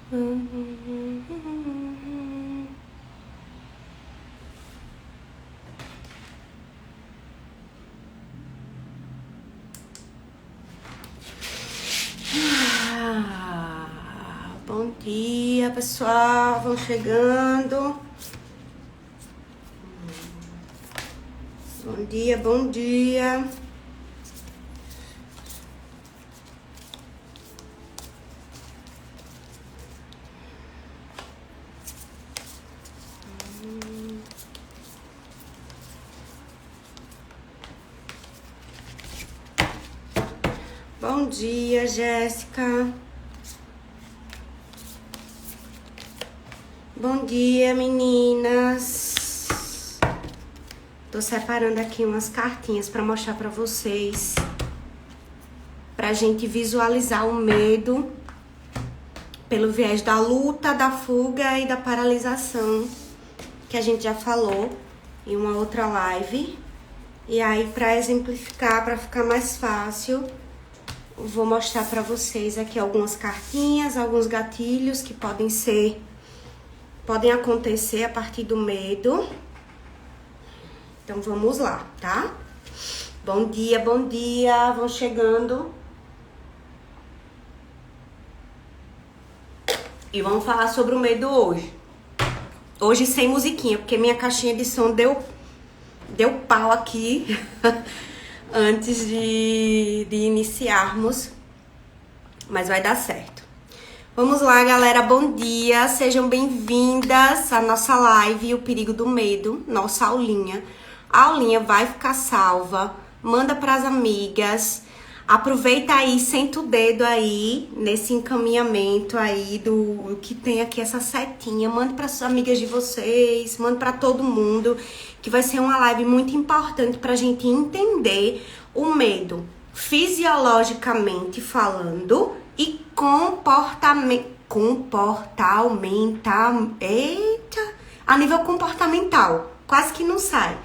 Bom dia, pessoal. Vão chegando. Bom dia, bom dia. Bom dia, Jéssica. Bom dia, meninas. Tô separando aqui umas cartinhas pra mostrar pra vocês, pra gente visualizar o medo pelo viés da luta, da fuga e da paralisação, que a gente já falou em uma outra live. E aí, pra exemplificar, pra ficar mais fácil, vou mostrar pra vocês aqui algumas cartinhas, alguns gatilhos que podem acontecer a partir do medo. Então, vamos lá, tá? Bom dia, vão chegando. E vamos falar sobre o medo hoje. Hoje sem musiquinha, porque minha caixinha de som deu pau aqui antes de iniciarmos. Mas vai dar certo. Vamos lá, galera, bom dia. Sejam bem-vindas à nossa live O Perigo do Medo, nossa aulinha. A aulinha vai ficar salva, manda pras amigas. Aproveita aí, senta o dedo aí nesse encaminhamento aí do que tem aqui, essa setinha. Mande para as amigas de vocês, mande para todo mundo, que vai ser uma live muito importante pra gente entender o medo fisiologicamente falando e a nível comportamental. Quase que não sai,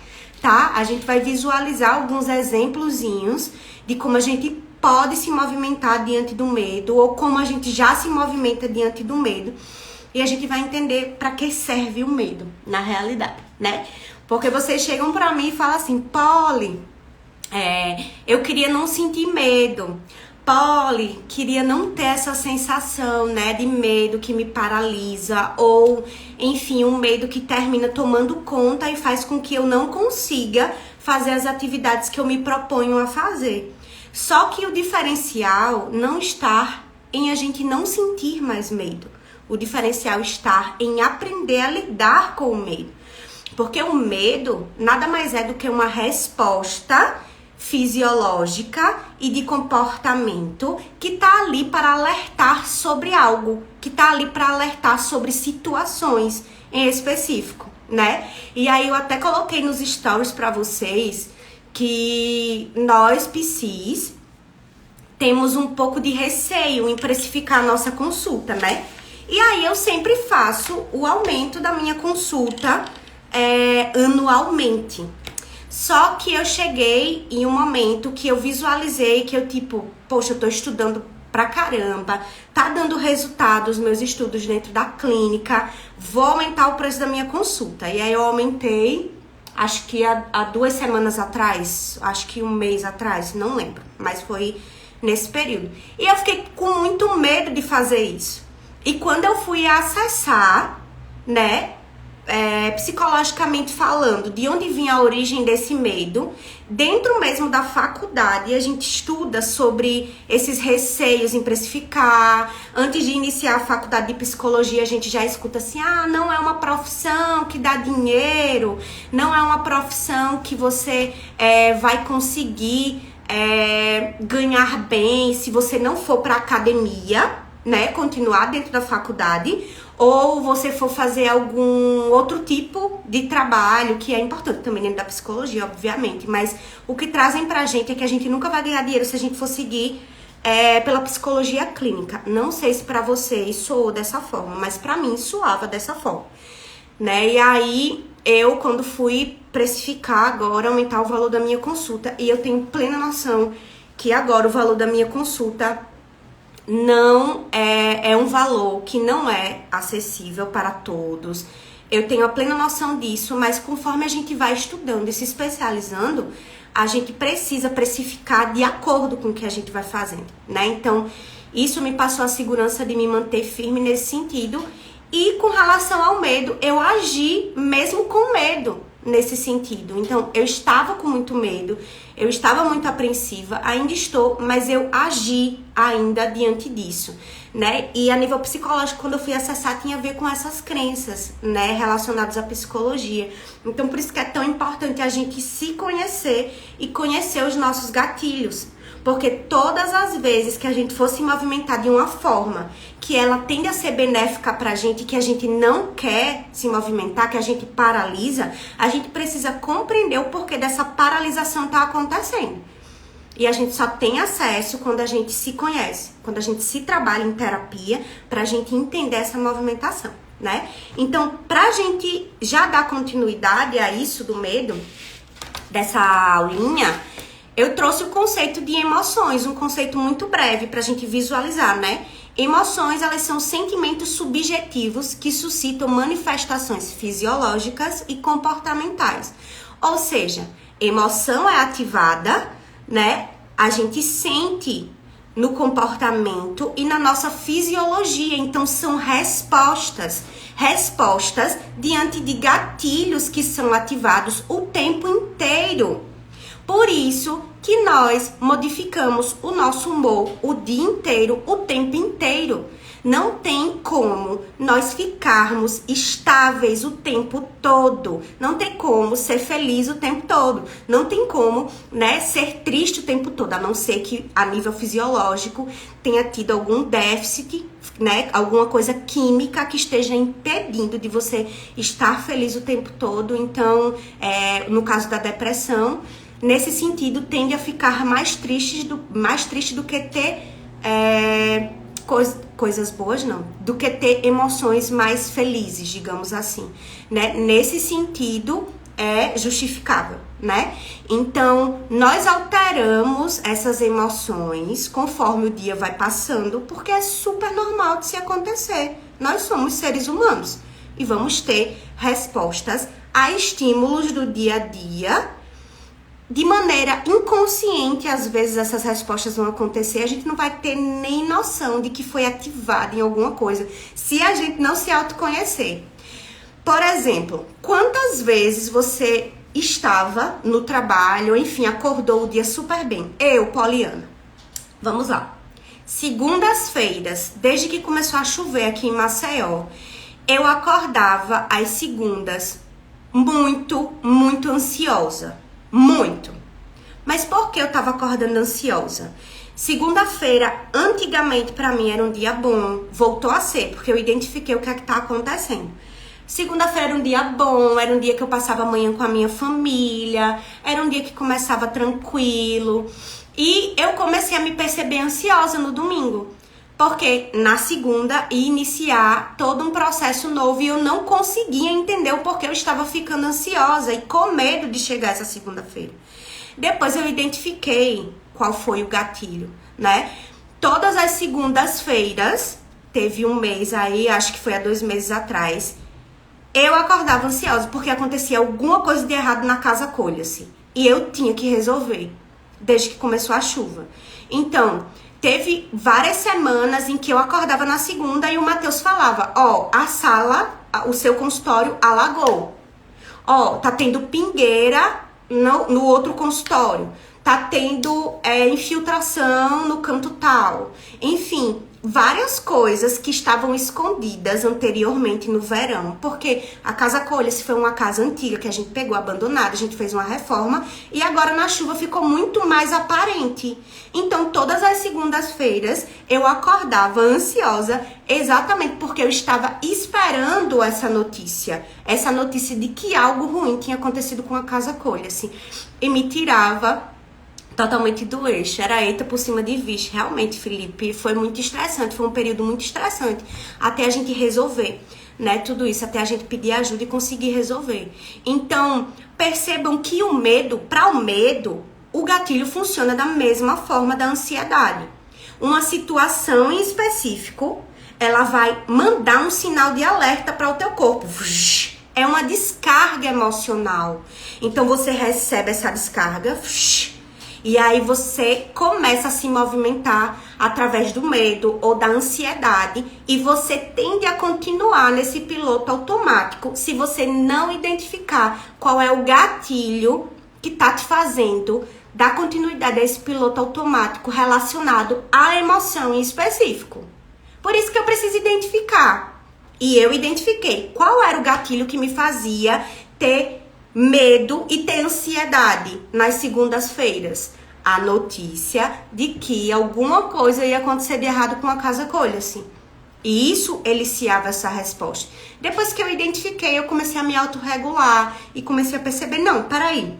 tá? A gente vai visualizar alguns exemplozinhos de como a gente pode se movimentar diante do medo, ou como a gente já se movimenta diante do medo. E a gente vai entender para que serve o medo, na realidade, né? Porque vocês chegam pra mim e falam assim, Polly, eu queria não sentir medo. Polly, queria não ter essa sensação, né, de medo que me paralisa, ou, enfim, um medo que termina tomando conta e faz com que eu não consiga fazer as atividades que eu me proponho a fazer. Só que o diferencial não está em a gente não sentir mais medo. O diferencial está em aprender a lidar com o medo. Porque o medo nada mais é do que uma resposta fisiológica e de comportamento que tá ali para alertar sobre algo, que tá ali para alertar sobre situações em específico, né? E aí eu até coloquei nos stories para vocês que nós, PCs, temos um pouco de receio em precificar a nossa consulta, né? E aí eu sempre faço o aumento da minha consulta anualmente. Só que eu cheguei em um momento que eu visualizei que eu poxa, eu tô estudando pra caramba, tá dando resultado os meus estudos dentro da clínica, vou aumentar o preço da minha consulta. E aí eu aumentei, acho que há 2 semanas atrás, acho que 1 mês atrás, não lembro, mas foi nesse período. E eu fiquei com muito medo de fazer isso. E quando eu fui acessar, né, psicologicamente falando, de onde vinha a origem desse medo, dentro mesmo da faculdade, a gente estuda sobre esses receios em precificar. Antes de iniciar a faculdade de psicologia, a gente já escuta assim, não é uma profissão que dá dinheiro, não é uma profissão que você vai conseguir ganhar bem se você não for para academia, né, continuar dentro da faculdade, ou você for fazer algum outro tipo de trabalho, que é importante também dentro da psicologia, obviamente, mas o que trazem pra gente é que a gente nunca vai ganhar dinheiro se a gente for seguir pela psicologia clínica. Não sei se pra vocês soou dessa forma, mas pra mim soava dessa forma, né? E aí, eu, quando fui precificar agora, aumentar o valor da minha consulta, e eu tenho plena noção que agora o valor da minha consulta não é um valor que não é acessível para todos. Eu tenho a plena noção disso, mas conforme a gente vai estudando e se especializando, a gente precisa precificar de acordo com o que a gente vai fazendo, né? Então, isso me passou a segurança de me manter firme nesse sentido. E com relação ao medo, eu agi mesmo com medo nesse sentido. Então, eu estava com muito medo, eu estava muito apreensiva, ainda estou, mas eu agi ainda diante disso, né? E a nível psicológico, quando eu fui acessar, tinha a ver com essas crenças, né, relacionadas à psicologia. Então, por isso que é tão importante a gente se conhecer e conhecer os nossos gatilhos. Porque todas as vezes que a gente for se movimentar de uma forma que ela tende a ser benéfica pra gente, que a gente não quer se movimentar, que a gente paralisa, a gente precisa compreender o porquê dessa paralisação tá acontecendo. E a gente só tem acesso quando a gente se conhece, quando a gente se trabalha em terapia, pra gente entender essa movimentação, né? Então, pra gente já dar continuidade a isso do medo, dessa aulinha, eu trouxe o conceito de emoções, um conceito muito breve pra gente visualizar, né? Emoções, elas são sentimentos subjetivos que suscitam manifestações fisiológicas e comportamentais. Ou seja, emoção é ativada, né? A gente sente no comportamento e na nossa fisiologia. Então, são respostas diante de gatilhos que são ativados o tempo inteiro. Por isso que nós modificamos o nosso humor o dia inteiro, o tempo inteiro. Não tem como nós ficarmos estáveis o tempo todo. Não tem como ser feliz o tempo todo. Não tem como, né, ser triste o tempo todo. A não ser que a nível fisiológico tenha tido algum déficit, né, alguma coisa química que esteja impedindo de você estar feliz o tempo todo. Então, no caso da depressão, nesse sentido, tende a ficar mais triste do que ter coisas boas, não. Do que ter emoções mais felizes, digamos assim, né? Nesse sentido, é justificável, né? Então, nós alteramos essas emoções conforme o dia vai passando, porque é super normal de se acontecer. Nós somos seres humanos e vamos ter respostas a estímulos do dia a dia. De maneira inconsciente, às vezes essas respostas vão acontecer, a gente não vai ter nem noção de que foi ativado em alguma coisa, se a gente não se autoconhecer. Por exemplo, quantas vezes você estava no trabalho, enfim, acordou o dia super bem? Eu, Poliana. Vamos lá. Segundas-feiras, desde que começou a chover aqui em Maceió, eu acordava às segundas muito, muito ansiosa. Muito. Mas por que eu tava acordando ansiosa? Segunda-feira, antigamente pra mim era um dia bom, voltou a ser, porque eu identifiquei o que é que tá acontecendo. Segunda-feira era um dia bom, era um dia que eu passava a manhã com a minha família, era um dia que começava tranquilo. E eu comecei a me perceber ansiosa no domingo. Porque na segunda ia iniciar todo um processo novo e eu não conseguia entender o porquê eu estava ficando ansiosa e com medo de chegar essa segunda-feira. Depois eu identifiquei qual foi o gatilho, né? Todas as segundas-feiras, teve um mês aí, acho que foi há 2 meses atrás, eu acordava ansiosa porque acontecia alguma coisa de errado na casa Colha-se. E eu tinha que resolver, desde que começou a chuva. Então, teve várias semanas em que eu acordava na segunda e o Matheus falava, a sala, o seu consultório alagou. Tá tendo pingueira no outro consultório. Tá tendo infiltração no canto tal. Enfim, várias coisas que estavam escondidas anteriormente no verão, porque a Casa Colha-se foi uma casa antiga que a gente pegou abandonada, a gente fez uma reforma e agora na chuva ficou muito mais aparente. Então, todas as segundas-feiras eu acordava ansiosa exatamente porque eu estava esperando essa notícia de que algo ruim tinha acontecido com a Casa Colha-se e me tirava totalmente do eixo, era eita por cima de vixe. Realmente, Felipe, foi muito estressante, foi um período muito estressante, até a gente resolver, né, tudo isso, até a gente pedir ajuda e conseguir resolver. Então, percebam que para o medo, o gatilho funciona da mesma forma da ansiedade. uma situação em específico, ela vai mandar um sinal de alerta para o teu corpo. É uma descarga emocional. Então você recebe essa descarga e aí você começa a se movimentar através do medo ou da ansiedade e você tende a continuar nesse piloto automático se você não identificar qual é o gatilho que tá te fazendo dar continuidade a esse piloto automático relacionado à emoção em específico. Por isso que eu preciso identificar. E eu identifiquei qual era o gatilho que me fazia ter medo e ter ansiedade nas segundas-feiras. A notícia de que alguma coisa ia acontecer de errado com a casa Colha-se. E isso eliciava essa resposta. Depois que eu identifiquei, eu comecei a me autorregular e comecei a perceber, não, peraí.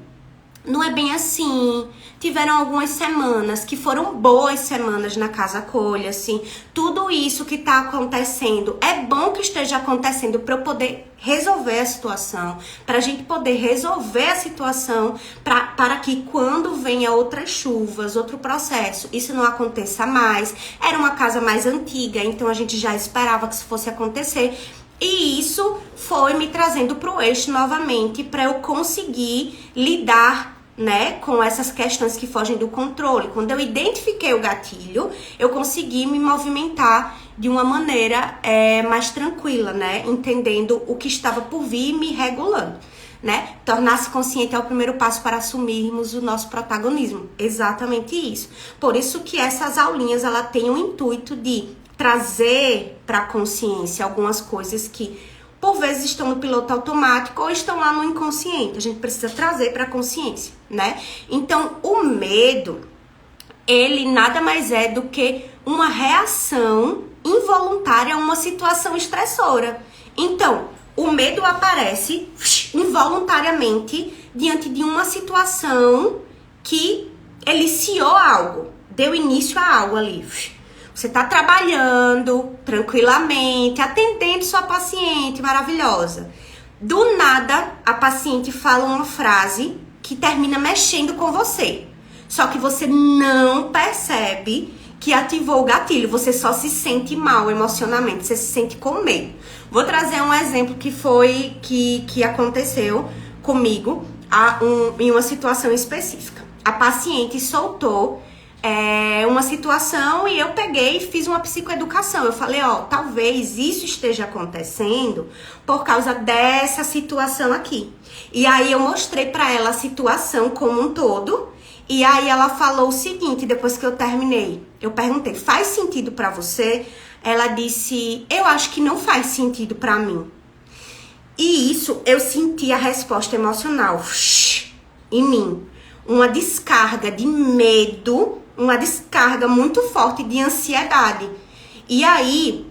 Não é bem assim. Tiveram algumas semanas que foram boas semanas na casa Colha-se. Tudo isso que tá acontecendo, é bom que esteja acontecendo para eu poder resolver a situação, para a gente poder resolver a situação, para que quando venha outras chuvas, outro processo, isso não aconteça mais. Era uma casa mais antiga, então a gente já esperava que isso fosse acontecer. E isso foi me trazendo pro eixo novamente para eu conseguir lidar, né, com essas questões que fogem do controle. Quando eu identifiquei o gatilho, eu consegui me movimentar de uma maneira mais tranquila, né, entendendo o que estava por vir e me regulando, né? Tornar-se consciente é o primeiro passo para assumirmos o nosso protagonismo. Exatamente isso. Por isso que essas aulinhas, ela tem o intuito de trazer para a consciência algumas coisas que por vezes estão no piloto automático ou estão lá no inconsciente. A gente precisa trazer para a consciência, né? Então, o medo, ele nada mais é do que uma reação involuntária a uma situação estressora. Então, o medo aparece involuntariamente diante de uma situação que eliciou algo, deu início a algo ali. Você tá trabalhando tranquilamente, atendendo sua paciente maravilhosa. Do nada, a paciente fala uma frase que termina mexendo com você. Só que você não percebe que ativou o gatilho. Você só se sente mal emocionalmente, você se sente com medo. Vou trazer um exemplo que aconteceu comigo em uma situação específica. A paciente soltou uma situação e eu peguei e fiz uma psicoeducação. Eu falei, talvez isso esteja acontecendo por causa dessa situação aqui. E aí eu mostrei pra ela a situação como um todo. E aí ela falou o seguinte, depois que eu terminei. Eu perguntei, faz sentido pra você? Ela disse, eu acho que não faz sentido pra mim. E isso, eu senti a resposta emocional em mim. Uma descarga de medo, uma descarga muito forte de ansiedade. E aí,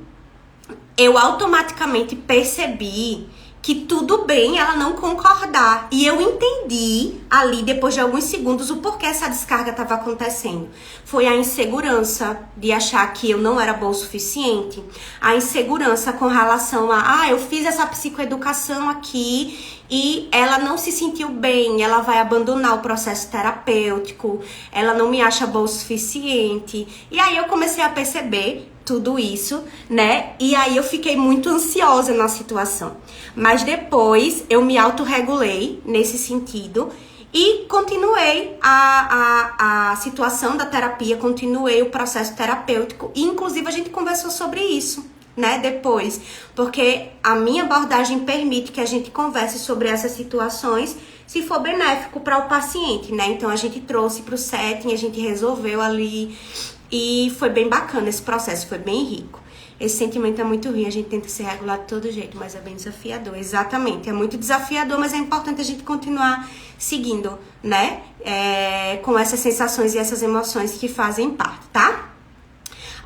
eu automaticamente percebi que tudo bem ela não concordar. E eu entendi ali, depois de alguns segundos, o porquê essa descarga estava acontecendo. Foi a insegurança de achar que eu não era boa o suficiente. A insegurança com relação a, eu fiz essa psicoeducação aqui e ela não se sentiu bem, ela vai abandonar o processo terapêutico, ela não me acha boa o suficiente. E aí eu comecei a perceber tudo isso, né? E aí eu fiquei muito ansiosa na situação. Mas depois eu me autorregulei nesse sentido e continuei a situação da terapia, continuei o processo terapêutico. E inclusive a gente conversou sobre isso, né? Depois, porque a minha abordagem permite que a gente converse sobre essas situações se for benéfico para o paciente, né? Então a gente trouxe para o setting, a gente resolveu ali. E foi bem bacana esse processo, foi bem rico. Esse sentimento é muito ruim, a gente tenta se regular de todo jeito, mas é bem desafiador. Exatamente, é muito desafiador, mas é importante a gente continuar seguindo, né? Com essas sensações e essas emoções que fazem parte, tá?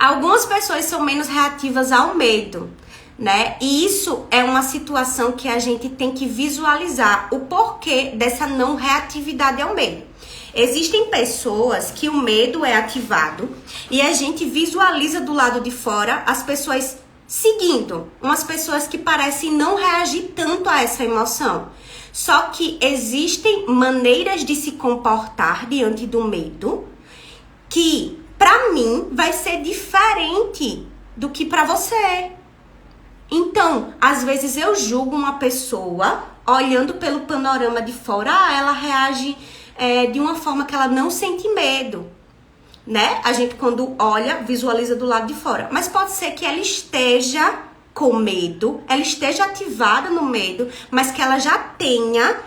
Algumas pessoas são menos reativas ao medo, né? E isso é uma situação que a gente tem que visualizar o porquê dessa não reatividade ao medo. Existem pessoas que o medo é ativado e a gente visualiza do lado de fora as pessoas seguindo, umas pessoas que parecem não reagir tanto a essa emoção. Só que existem maneiras de se comportar diante do medo que pra mim vai ser diferente do que pra você. Então, às vezes eu julgo uma pessoa olhando pelo panorama de fora, ela reage de uma forma que ela não sente medo, né? A gente quando olha, visualiza do lado de fora. Mas pode ser que ela esteja com medo, ela esteja ativada no medo, mas que ela já tenha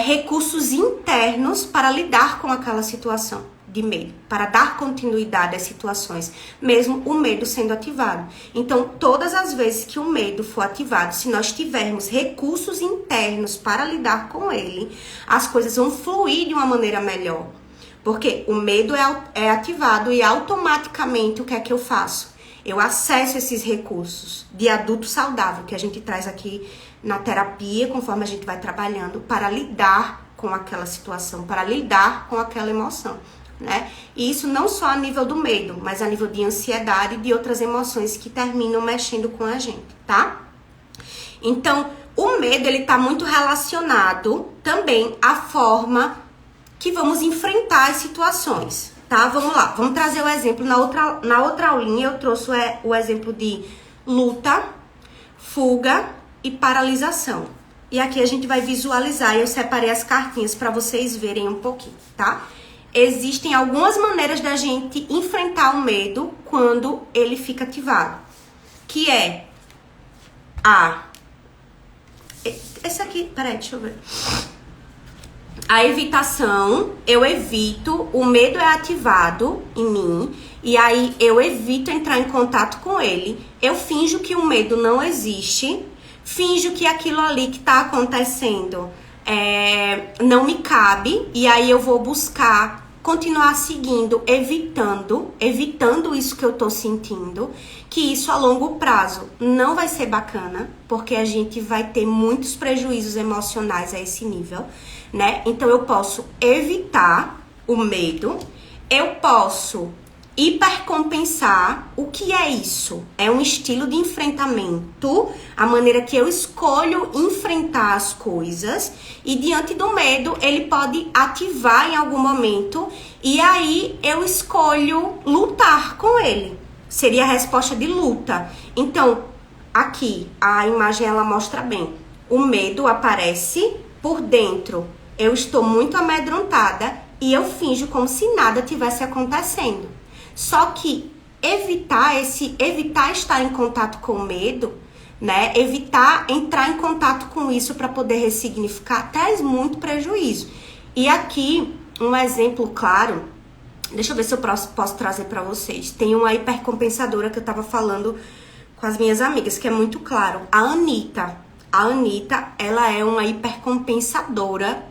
recursos internos para lidar com aquela situação de medo, para dar continuidade às situações, mesmo o medo sendo ativado. Então, todas as vezes que o medo for ativado, se nós tivermos recursos internos para lidar com ele, as coisas vão fluir de uma maneira melhor. Porque o medo é ativado e automaticamente o que é que eu faço? Eu acesso esses recursos de adulto saudável que a gente traz aqui na terapia, conforme a gente vai trabalhando, para lidar com aquela situação, para lidar com aquela emoção, né? E isso não só a nível do medo, mas a nível de ansiedade e de outras emoções que terminam mexendo com a gente, tá? Então, o medo, ele tá muito relacionado também à forma que vamos enfrentar as situações, tá? Vamos lá, vamos trazer o exemplo. Na outra aulinha eu trouxe o exemplo de luta, fuga e paralisação. E aqui a gente vai visualizar, e eu separei as cartinhas para vocês verem um pouquinho, tá? Existem algumas maneiras da gente enfrentar o medo quando ele fica ativado, que é esse aqui, peraí, deixa eu ver. A evitação, eu evito, o medo é ativado em mim, e aí eu evito entrar em contato com ele, eu finjo que o medo não existe, finjo que aquilo ali que tá acontecendo não me cabe, e aí eu vou buscar continuar seguindo, evitando isso que eu tô sentindo, que isso a longo prazo não vai ser bacana, porque a gente vai ter muitos prejuízos emocionais a esse nível, né? Então eu posso evitar o medo, eu posso hipercompensar. O que é isso? É um estilo de enfrentamento, a maneira que eu escolho enfrentar as coisas, e diante do medo ele pode ativar em algum momento, e aí eu escolho lutar com ele. Seria a resposta de luta. Então, aqui a imagem ela mostra bem. O medo aparece por dentro. Eu estou muito amedrontada e eu finjo como se nada tivesse acontecendo. Só que evitar estar em contato com o medo, né? Evitar entrar em contato com isso para poder ressignificar traz muito prejuízo. E aqui um exemplo claro, deixa eu ver se eu posso trazer para vocês. Tem uma hipercompensadora que eu tava falando com as minhas amigas, que é muito claro. A Anitta, ela é uma hipercompensadora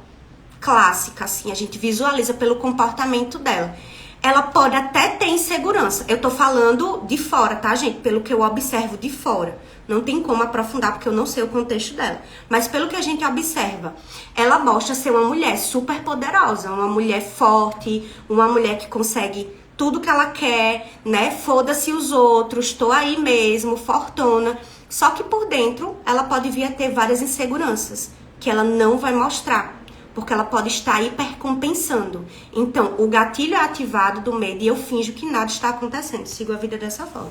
clássica, assim, a gente visualiza pelo comportamento dela. Ela pode até ter insegurança. Eu tô falando de fora, tá, gente? Pelo que eu observo de fora. Não tem como aprofundar, porque eu não sei o contexto dela. Mas pelo que a gente observa, ela mostra ser uma mulher super poderosa, uma mulher forte, uma mulher que consegue tudo que ela quer, né? Foda-se os outros, tô aí mesmo, fortuna. Só que por dentro, ela pode vir a ter várias inseguranças, que ela não vai mostrar, porque ela pode estar hipercompensando. Então, o gatilho é ativado do medo e eu finjo que nada está acontecendo. Sigo a vida dessa forma.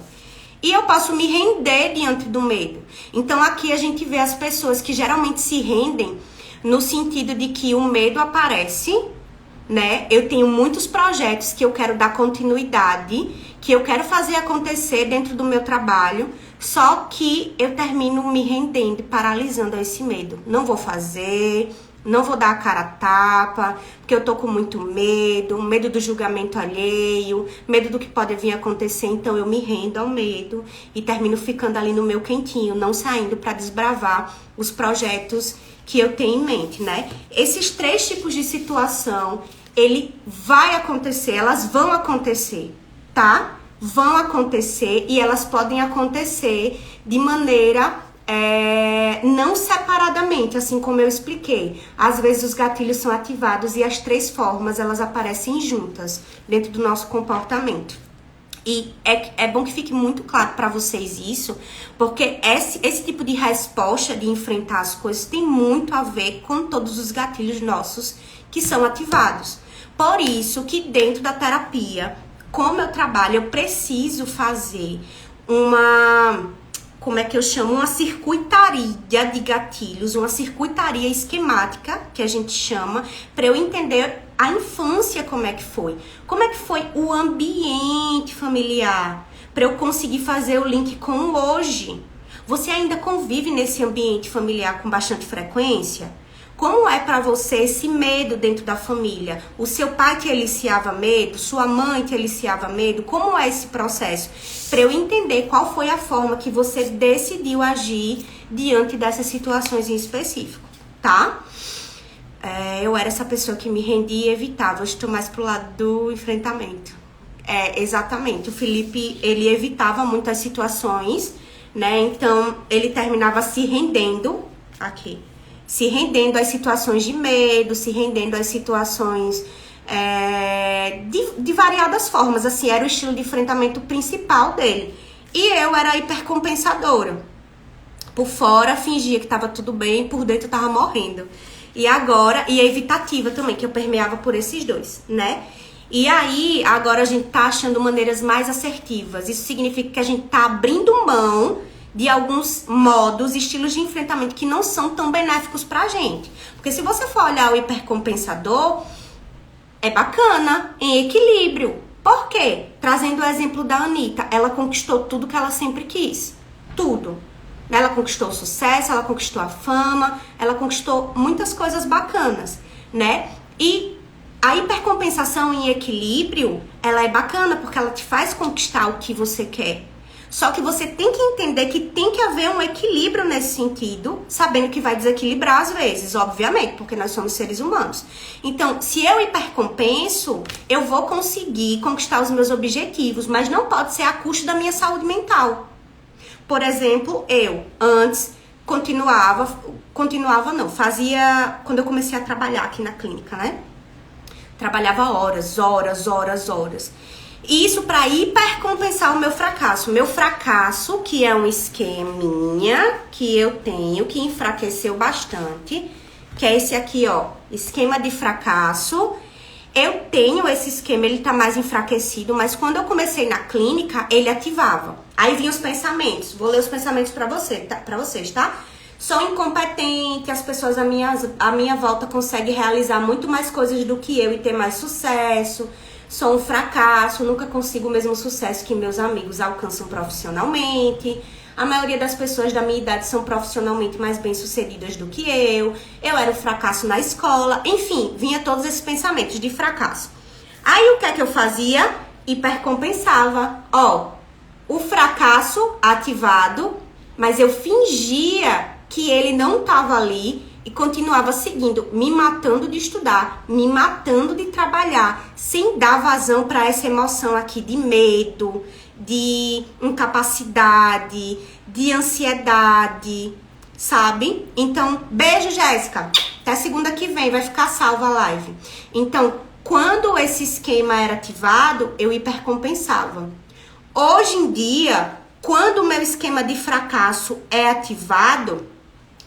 E eu posso me render diante do medo. Então, aqui a gente vê as pessoas que geralmente se rendem no sentido de que o medo aparece, né? Eu tenho muitos projetos que eu quero dar continuidade, que eu quero fazer acontecer dentro do meu trabalho, só que eu termino me rendendo, paralisando a esse medo. Não vou fazer, não vou dar a cara a tapa, porque eu tô com muito medo do julgamento alheio, medo do que pode vir a acontecer, então eu me rendo ao medo e termino ficando ali no meu quentinho, não saindo para desbravar os projetos que eu tenho em mente, né? Esses 3 tipos de situação, ele vai acontecer, elas vão acontecer, tá? Vão acontecer e elas podem acontecer de maneira não separadamente, assim como eu expliquei. Às vezes os gatilhos são ativados e as 3 formas elas aparecem juntas dentro do nosso comportamento. E é bom que fique muito claro para vocês isso, porque esse tipo de resposta de enfrentar as coisas tem muito a ver com todos os gatilhos nossos que são ativados. Por isso que dentro da terapia, como eu trabalho, eu preciso fazer uma, como é que eu chamo? Uma circuitaria de gatilhos, uma circuitaria esquemática, que a gente chama, para eu entender a infância como é que foi o ambiente familiar, para eu conseguir fazer o link com o hoje. Você ainda convive nesse ambiente familiar com bastante frequência? Como é para você esse medo dentro da família? O seu pai te aliciava medo? Sua mãe te aliciava medo? Como é esse processo? Para eu entender qual foi a forma que você decidiu agir diante dessas situações em específico, tá? Eu era essa pessoa que me rendia e evitava. Eu estou mais pro lado do enfrentamento. Exatamente. O Felipe, ele evitava muitas situações, né? Então, ele terminava se rendendo aqui. Se rendendo às situações de medo, se rendendo às situações de variadas formas, assim, era o estilo de enfrentamento principal dele. E eu era hipercompensadora. Por fora, fingia que tava tudo bem, por dentro eu tava morrendo. E agora, e a evitativa também, que eu permeava por esses dois, né? E aí, agora a gente tá achando maneiras mais assertivas. Isso significa que a gente tá abrindo mão de alguns modos, estilos de enfrentamento que não são tão benéficos pra gente. Porque se você for olhar o hipercompensador, é bacana, em equilíbrio. Por quê? Trazendo o exemplo da Anitta, ela conquistou tudo que ela sempre quis. Tudo. Ela conquistou o sucesso, ela conquistou a fama, ela conquistou muitas coisas bacanas, né? E a hipercompensação em equilíbrio, ela é bacana porque ela te faz conquistar o que você quer. Só que você tem que entender que tem que haver um equilíbrio nesse sentido, sabendo que vai desequilibrar às vezes, obviamente, porque nós somos seres humanos. Então, se eu hipercompenso, eu vou conseguir conquistar os meus objetivos, mas não pode ser a custo da minha saúde mental. Por exemplo, eu antes fazia, quando eu comecei a trabalhar aqui na clínica, né? Trabalhava horas. Isso para hipercompensar o meu fracasso. Meu fracasso, que é um esqueminha que eu tenho, que enfraqueceu bastante, que é esse aqui, ó, esquema de fracasso. Eu tenho esse esquema, ele tá mais enfraquecido, mas quando eu comecei na clínica, ele ativava. Aí vinham os pensamentos. Vou ler os pensamentos pra vocês, tá? Sou incompetente, as pessoas à minha volta conseguem realizar muito mais coisas do que eu e ter mais sucesso. Sou um fracasso, nunca consigo o mesmo sucesso que meus amigos alcançam profissionalmente. A maioria das pessoas da minha idade são profissionalmente mais bem-sucedidas do que eu. Eu era um fracasso na escola. Enfim, vinha todos esses pensamentos de fracasso. Aí o que é que eu fazia? Hipercompensava. Ó, o fracasso ativado, mas eu fingia que ele não estava ali e continuava seguindo, me matando de estudar, me matando de trabalhar, sem dar vazão para essa emoção aqui de medo, de incapacidade, de ansiedade, sabe? Então, beijo, Jéssica. Até segunda que vem, vai ficar salva a live. Então, quando esse esquema era ativado, eu hipercompensava. Hoje em dia, quando o meu esquema de fracasso é ativado,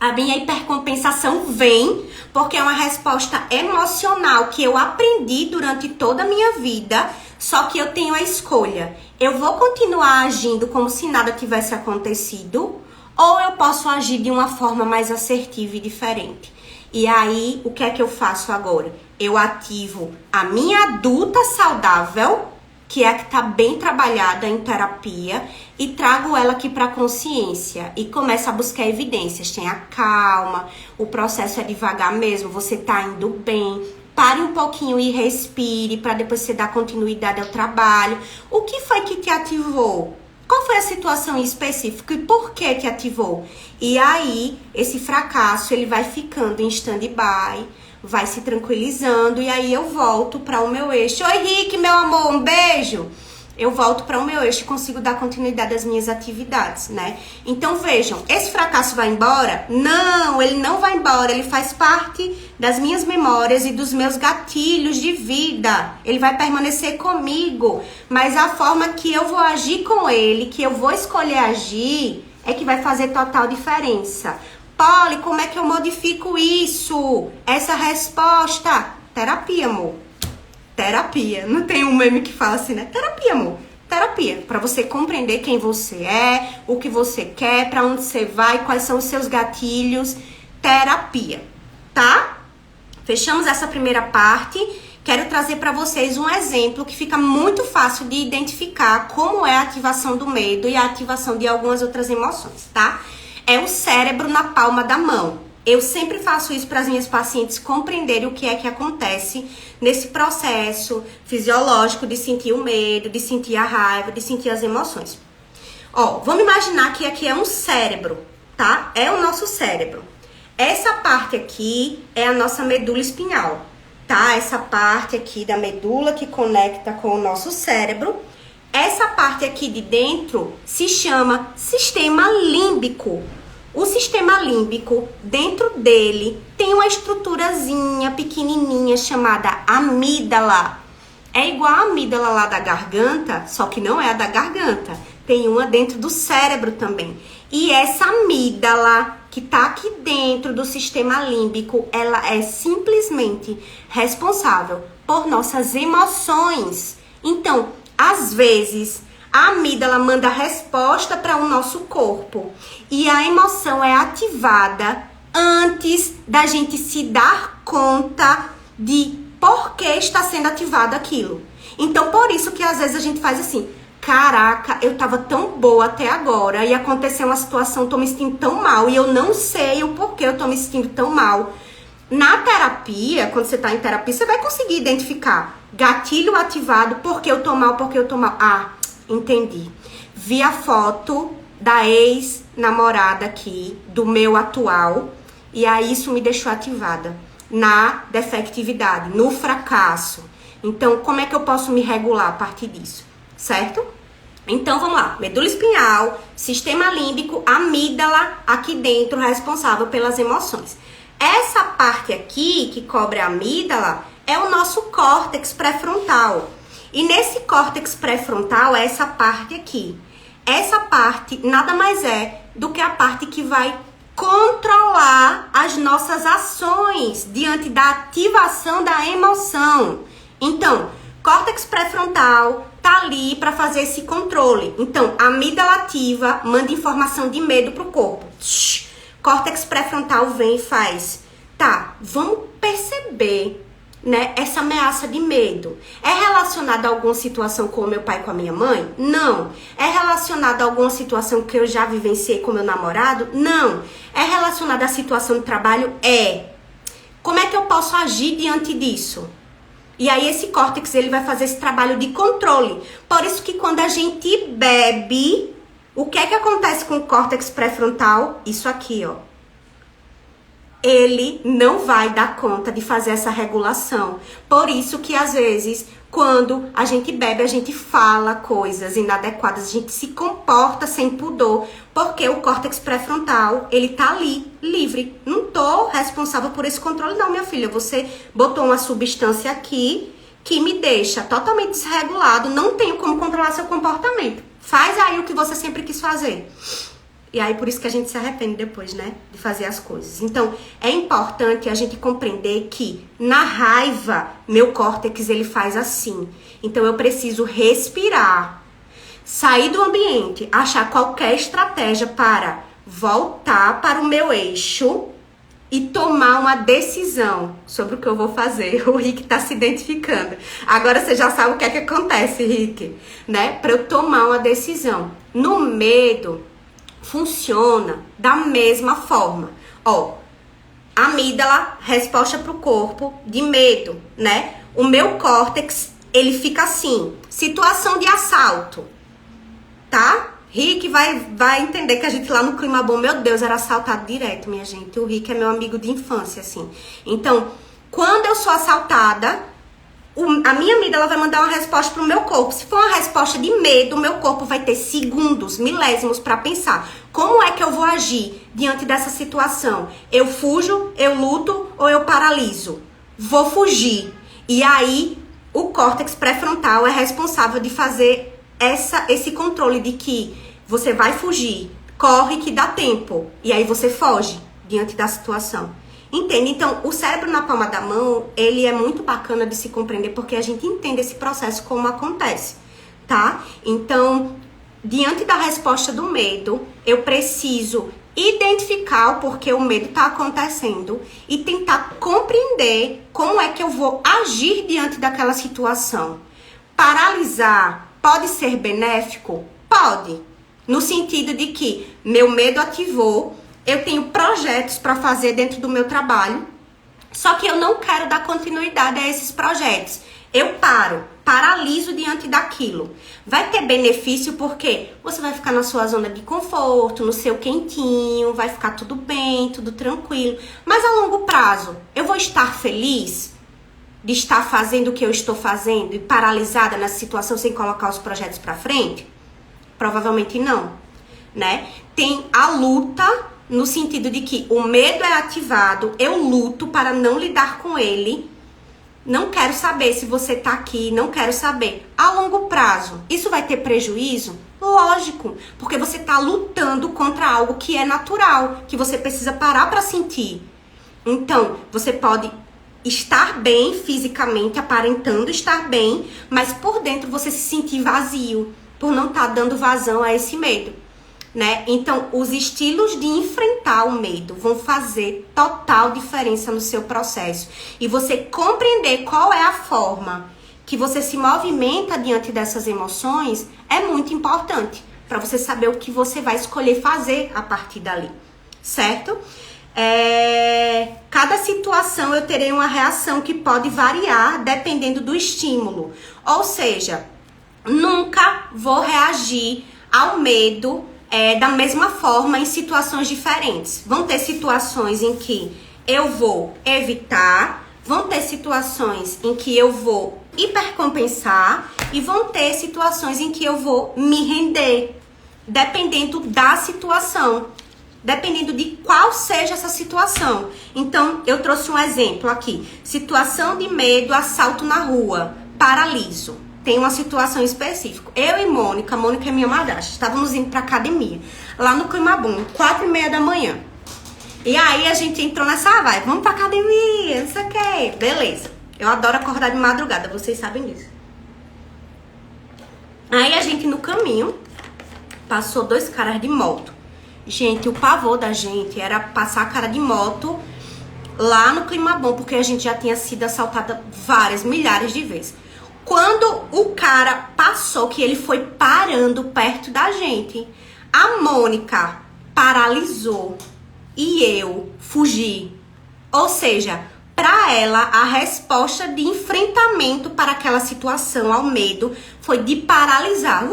a minha hipercompensação vem porque é uma resposta emocional que eu aprendi durante toda a minha vida, só que eu tenho a escolha. Eu vou continuar agindo como se nada tivesse acontecido, ou eu posso agir de uma forma mais assertiva e diferente. E aí, o que é que eu faço agora? Eu ativo a minha adulta saudável, que é a que está bem trabalhada em terapia, e trago ela aqui para a consciência e começo a buscar evidências. Tenha calma, o processo é devagar mesmo, você tá indo bem. Pare um pouquinho e respire para depois você dar continuidade ao trabalho. O que foi que te ativou? Qual foi a situação em específico e por que te ativou? E aí, esse fracasso, ele vai ficando em stand-by, vai se tranquilizando e aí eu volto para o meu eixo. Oi, Rick, meu amor, um beijo! Eu volto para o meu eixo e consigo dar continuidade às minhas atividades, né? Então, vejam, esse fracasso vai embora? Não, ele não vai embora, ele faz parte das minhas memórias e dos meus gatilhos de vida. Ele vai permanecer comigo, mas a forma que eu vou agir com ele, que eu vou escolher agir, é que vai fazer total diferença. Polly, como é que eu modifico isso? Essa resposta? Terapia, amor. terapia. Não tem um meme que fala assim, né? Terapia, amor. Terapia, para você compreender quem você é, o que você quer, para onde você vai, quais são os seus gatilhos. Terapia, tá? Fechamos essa primeira parte. Quero trazer para vocês um exemplo que fica muito fácil de identificar como é a ativação do medo e a ativação de algumas outras emoções, tá? É o cérebro na palma da mão. Eu sempre faço isso para as minhas pacientes compreenderem o que é que acontece nesse processo fisiológico de sentir o medo, de sentir a raiva, de sentir as emoções. Ó, vamos imaginar que aqui é um cérebro, tá? É o nosso cérebro. Essa parte aqui é a nossa medula espinhal, tá? Essa parte aqui da medula que conecta com o nosso cérebro. Essa parte aqui de dentro se chama sistema límbico. O sistema límbico, dentro dele, tem uma estruturazinha pequenininha chamada amígdala. É igual a amígdala lá da garganta, só que não é a da garganta. Tem uma dentro do cérebro também. E essa amígdala que tá aqui dentro do sistema límbico, ela é simplesmente responsável por nossas emoções. Então, às vezes, a amígdala manda resposta para o nosso corpo e a emoção é ativada antes da gente se dar conta de por que está sendo ativado aquilo. Então, por isso que às vezes a gente faz assim, caraca, eu tava tão boa até agora e aconteceu uma situação, tô me sentindo tão mal e eu não sei o porquê eu tô me sentindo tão mal. Na terapia, quando você tá em terapia, você vai conseguir identificar gatilho ativado, porque eu tô mal, porque eu tô mal. Ah, entendi. Vi a foto da ex-namorada aqui, do meu atual, e aí isso me deixou ativada na defectividade, no fracasso. Então, como é que eu posso me regular a partir disso? Certo? Então, vamos lá. Medula espinhal, sistema límbico, amígdala, aqui dentro, responsável pelas emoções. Essa parte aqui, que cobre a amígdala, é o nosso córtex pré-frontal. E nesse córtex pré-frontal é essa parte aqui. Essa parte nada mais é do que a parte que vai controlar as nossas ações diante da ativação da emoção. Então, córtex pré-frontal tá ali para fazer esse controle. Então, a amígdala ativa, manda informação de medo pro corpo. Córtex pré-frontal vem e faz. Tá, vamos perceber, né, essa ameaça de medo. É relacionada a alguma situação com o meu pai e com a minha mãe? Não. É relacionada a alguma situação que eu já vivenciei com meu namorado? Não. É relacionada à situação de trabalho? É. Como é que eu posso agir diante disso? E aí esse córtex, ele vai fazer esse trabalho de controle. Por isso que quando a gente bebe, o que é que acontece com o córtex pré-frontal? Isso aqui, ó. Ele não vai dar conta de fazer essa regulação. Por isso que, às vezes, quando a gente bebe, a gente fala coisas inadequadas, a gente se comporta sem pudor, porque o córtex pré-frontal, ele tá ali, livre. Não tô responsável por esse controle, não, minha filha. Você botou uma substância aqui que me deixa totalmente desregulado, não tenho como controlar seu comportamento. Faz aí o que você sempre quis fazer. E aí, por isso que a gente se arrepende depois, né? De fazer as coisas. Então, é importante a gente compreender que, na raiva, meu córtex, ele faz assim. Então, eu preciso respirar, sair do ambiente, achar qualquer estratégia para voltar para o meu eixo e tomar uma decisão sobre o que eu vou fazer. O Rick tá se identificando. Agora você já sabe o que é que acontece, Rick, né? Para eu tomar uma decisão. No medo, funciona da mesma forma. Ó, amígdala, resposta pro corpo de medo, né? O meu córtex, ele fica assim, situação de assalto, tá? Rick vai entender que a gente lá no clima bom, meu Deus, era assaltado direto, minha gente. O Rick é meu amigo de infância, assim. Então, quando eu sou assaltada, a minha amígdala vai mandar uma resposta pro meu corpo. Se for uma resposta de medo, o meu corpo vai ter segundos, milésimos para pensar. Como é que eu vou agir diante dessa situação? Eu fujo, eu luto ou eu paraliso? Vou fugir. E aí, o córtex pré-frontal é responsável de fazer esse controle de que você vai fugir, corre que dá tempo. E aí você foge diante da situação. Entende? Então, o cérebro na palma da mão, ele é muito bacana de se compreender porque a gente entende esse processo como acontece, tá? Então, diante da resposta do medo, eu preciso identificar o porquê o medo está acontecendo e tentar compreender como é que eu vou agir diante daquela situação. Paralisar pode ser benéfico? Pode. No sentido de que meu medo ativou, eu tenho projetos para fazer dentro do meu trabalho, só que eu não quero dar continuidade a esses projetos. Eu paraliso diante daquilo. Vai ter benefício porque você vai ficar na sua zona de conforto, no seu quentinho, vai ficar tudo bem, tudo tranquilo. Mas a longo prazo, eu vou estar feliz de estar fazendo o que eu estou fazendo e paralisada nessa situação sem colocar os projetos para frente? Provavelmente não, né? Tem a luta no sentido de que o medo é ativado, eu luto para não lidar com ele. Não quero saber se você tá aqui, não quero saber. A longo prazo, isso vai ter prejuízo? Lógico, porque você tá lutando contra algo que é natural, que você precisa parar para sentir. Então, você pode estar bem fisicamente, aparentando estar bem, mas por dentro você se sentir vazio, por não estar dando vazão a esse medo, né? Então, os estilos de enfrentar o medo vão fazer total diferença no seu processo. E você compreender qual é a forma que você se movimenta diante dessas emoções é muito importante para você saber o que você vai escolher fazer a partir dali, certo? Cada situação eu terei uma reação que pode variar dependendo do estímulo. Ou seja, nunca vou reagir ao medo da mesma forma em situações diferentes. Vão ter situações em que eu vou evitar, vão ter situações em que eu vou hipercompensar e vão ter situações em que eu vou me render, dependendo da situação, dependendo de qual seja essa situação. Então, eu trouxe um exemplo aqui. Situação de medo, assalto na rua, paraliso. Tem uma situação específica. Eu e Mônica é minha madrasta, estávamos indo pra academia, lá no Climabum, 4h30 da manhã. E aí a gente entrou nessa vibe, vamos pra academia, não sei o que. Beleza. Eu adoro acordar de madrugada, vocês sabem disso. Aí a gente no caminho, passou 2 caras de moto. Gente, o pavor da gente era passar a cara de moto lá no Climabum, porque a gente já tinha sido assaltada milhares de vezes. Quando o cara passou, que ele foi parando perto da gente, a Mônica paralisou e eu fugi. Ou seja, para ela, a resposta de enfrentamento para aquela situação, ao medo, foi de paralisar.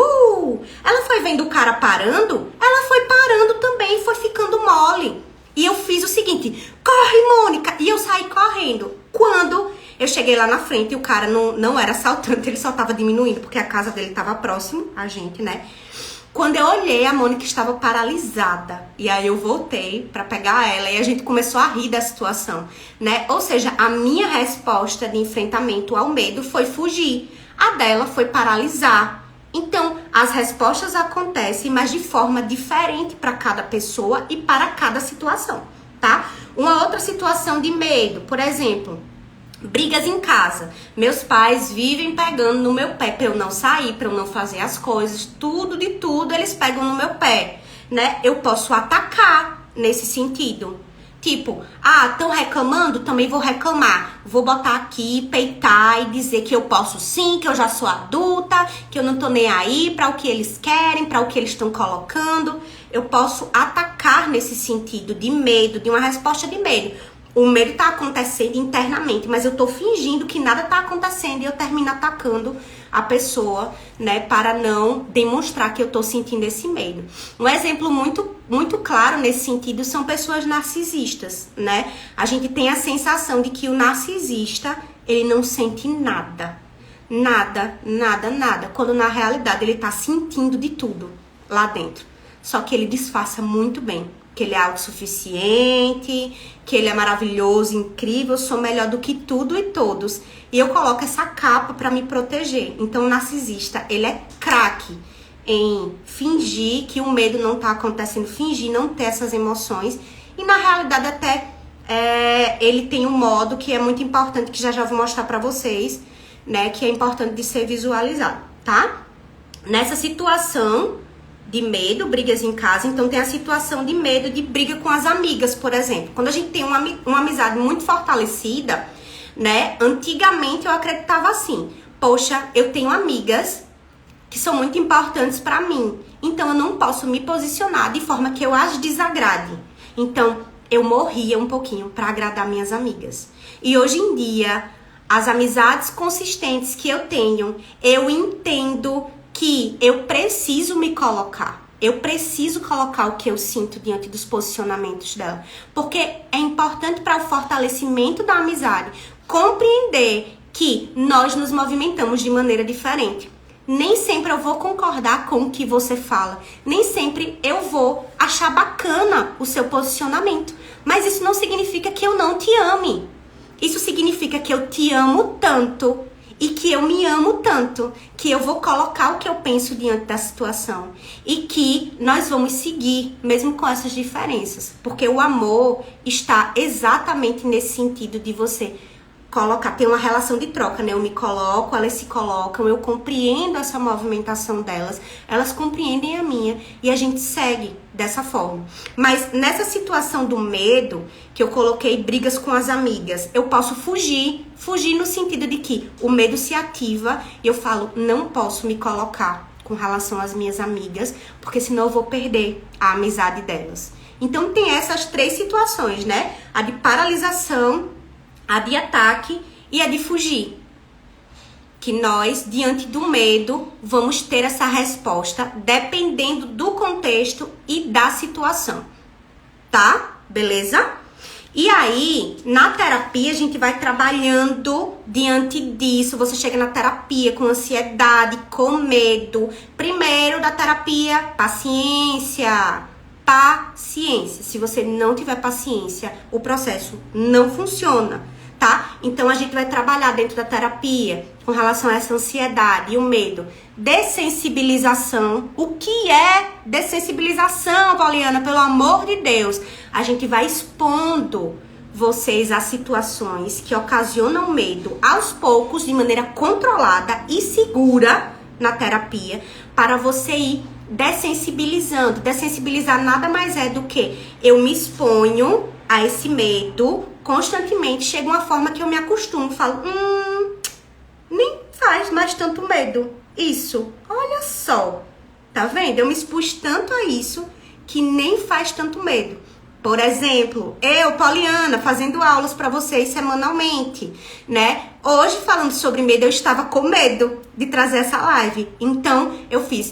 Ela foi vendo o cara parando, ela foi parando também, foi ficando mole. E eu fiz o seguinte, corre, Mônica! E eu saí correndo. Quando eu cheguei lá na frente e o cara não era assaltante, ele só tava diminuindo, porque a casa dele tava próximo a gente, né? Quando eu olhei, a Mônica estava paralisada. E aí eu voltei pra pegar ela e a gente começou a rir da situação, né? Ou seja, a minha resposta de enfrentamento ao medo foi fugir. A dela foi paralisar. Então, as respostas acontecem, mas de forma diferente para cada pessoa e para cada situação, tá? Uma outra situação de medo, por exemplo, brigas em casa. Meus pais vivem pegando no meu pé pra eu não sair, pra eu não fazer as coisas, tudo de tudo eles pegam no meu pé, né? Eu posso atacar nesse sentido. Tipo, estão reclamando? Também vou reclamar. Vou botar aqui, peitar e dizer que eu posso sim, que eu já sou adulta, que eu não tô nem aí pra o que eles querem, pra o que eles estão colocando. Eu posso atacar nesse sentido de medo, de uma resposta de medo. O medo tá acontecendo internamente, mas eu tô fingindo que nada tá acontecendo e eu termino atacando a pessoa, né, para não demonstrar que eu tô sentindo esse medo. Um exemplo muito claro nesse sentido são pessoas narcisistas, né? A gente tem a sensação de que o narcisista, ele não sente nada. Nada, nada, nada. Quando na realidade ele tá sentindo de tudo lá dentro. Só que ele disfarça muito bem. Que ele é autossuficiente, que ele é maravilhoso, incrível, sou melhor do que tudo e todos. E eu coloco essa capa pra me proteger. Então o narcisista, ele é craque em fingir que o medo não tá acontecendo, fingir não ter essas emoções. E na realidade até ele tem um modo que é muito importante, que já vou mostrar pra vocês, né? Que é importante de ser visualizado, tá? Nessa situação de medo, brigas em casa, então tem a situação de medo de briga com as amigas, por exemplo. Quando a gente tem uma amizade muito fortalecida, né? Antigamente eu acreditava assim, poxa, eu tenho amigas que são muito importantes pra mim, então eu não posso me posicionar de forma que eu as desagrade. Então, eu morria um pouquinho pra agradar minhas amigas. E hoje em dia, as amizades consistentes que eu tenho, eu entendo que eu preciso me colocar. Eu preciso colocar o que eu sinto diante dos posicionamentos dela. Porque é importante para o fortalecimento da amizade compreender que nós nos movimentamos de maneira diferente. Nem sempre eu vou concordar com o que você fala. Nem sempre eu vou achar bacana o seu posicionamento. Mas isso não significa que eu não te ame. Isso significa que eu te amo tanto e que eu me amo tanto que eu vou colocar o que eu penso diante da situação e que nós vamos seguir mesmo com essas diferenças. Porque o amor está exatamente nesse sentido de você colocar, tem uma relação de troca, né? Eu me coloco, elas se colocam, eu compreendo essa movimentação delas, elas compreendem a minha e a gente segue dessa forma. Mas nessa situação do medo, que eu coloquei brigas com as amigas, eu posso fugir no sentido de que o medo se ativa e eu falo, não posso me colocar com relação às minhas amigas, porque senão eu vou perder a amizade delas. Então tem essas três situações, né? A de paralisação, a de ataque e a de fugir. Que nós, diante do medo, vamos ter essa resposta dependendo do contexto e da situação. Tá? Beleza? E aí, na terapia, a gente vai trabalhando diante disso. Você chega na terapia com ansiedade, com medo. Primeiro da terapia, paciência. Paciência. Se você não tiver paciência, o processo não funciona. Tá? Então, a gente vai trabalhar dentro da terapia com relação a essa ansiedade e o medo. Dessensibilização. O que é dessensibilização, Poliana? Pelo amor de Deus. A gente vai expondo vocês a situações que ocasionam medo aos poucos, de maneira controlada e segura na terapia, para você ir dessensibilizando. Dessensibilizar nada mais é do que eu me exponho a esse medo constantemente, chega uma forma que eu me acostumo, falo, nem faz mais tanto medo. Isso, olha só, tá vendo? Eu me expus tanto a isso que nem faz tanto medo. Por exemplo, eu, Poliana, fazendo aulas para vocês semanalmente, né? Hoje, falando sobre medo, eu estava com medo de trazer essa live. Então,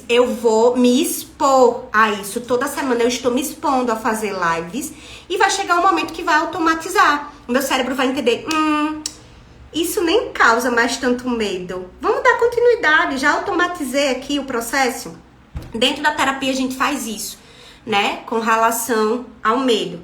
eu vou me expor a isso. Toda semana eu estou me expondo a fazer lives e vai chegar um momento que vai automatizar. O meu cérebro vai entender, isso nem causa mais tanto medo. Vamos dar continuidade, já automatizei aqui o processo. Dentro da terapia a gente faz isso, né, com relação ao medo.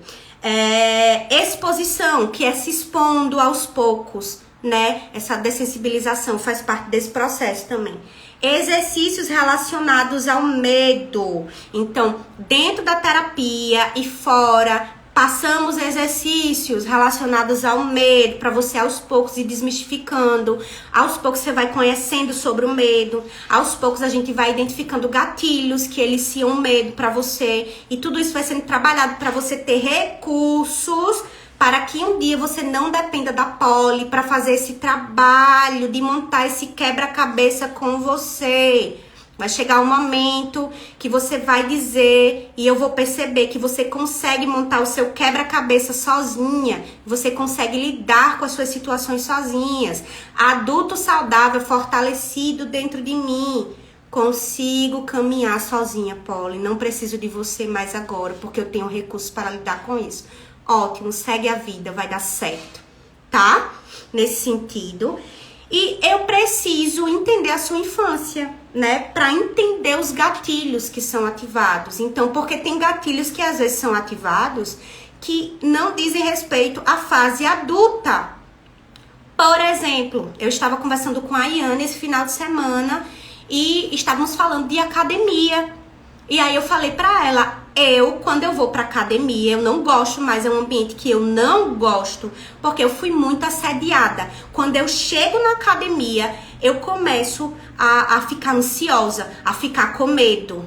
Exposição, que é se expondo aos poucos, né, essa dessensibilização faz parte desse processo também. Exercícios relacionados ao medo. Então, dentro da terapia e fora, passamos exercícios relacionados ao medo, para você aos poucos ir desmistificando. Aos poucos você vai conhecendo sobre o medo. Aos poucos a gente vai identificando gatilhos que eliciam o medo para você. E tudo isso vai sendo trabalhado para você ter recursos para que um dia você não dependa da Poli para fazer esse trabalho de montar esse quebra-cabeça com você. Vai chegar um momento que você vai dizer, e eu vou perceber que você consegue montar o seu quebra-cabeça sozinha. Você consegue lidar com as suas situações sozinhas. Adulto saudável, fortalecido dentro de mim. Consigo caminhar sozinha, Poli. Não preciso de você mais agora, porque eu tenho recursos para lidar com isso. Ótimo, segue a vida, vai dar certo, tá? Nesse sentido. E eu preciso entender a sua infância, né? Para entender os gatilhos que são ativados. Então, porque tem gatilhos que às vezes são ativados que não dizem respeito à fase adulta. Por exemplo, eu estava conversando com a Iane esse final de semana e estávamos falando de academia. E aí eu falei pra ela, quando eu vou pra academia, eu não gosto mais, é um ambiente que eu não gosto, porque eu fui muito assediada. Quando eu chego na academia, eu começo a ficar ansiosa, a ficar com medo,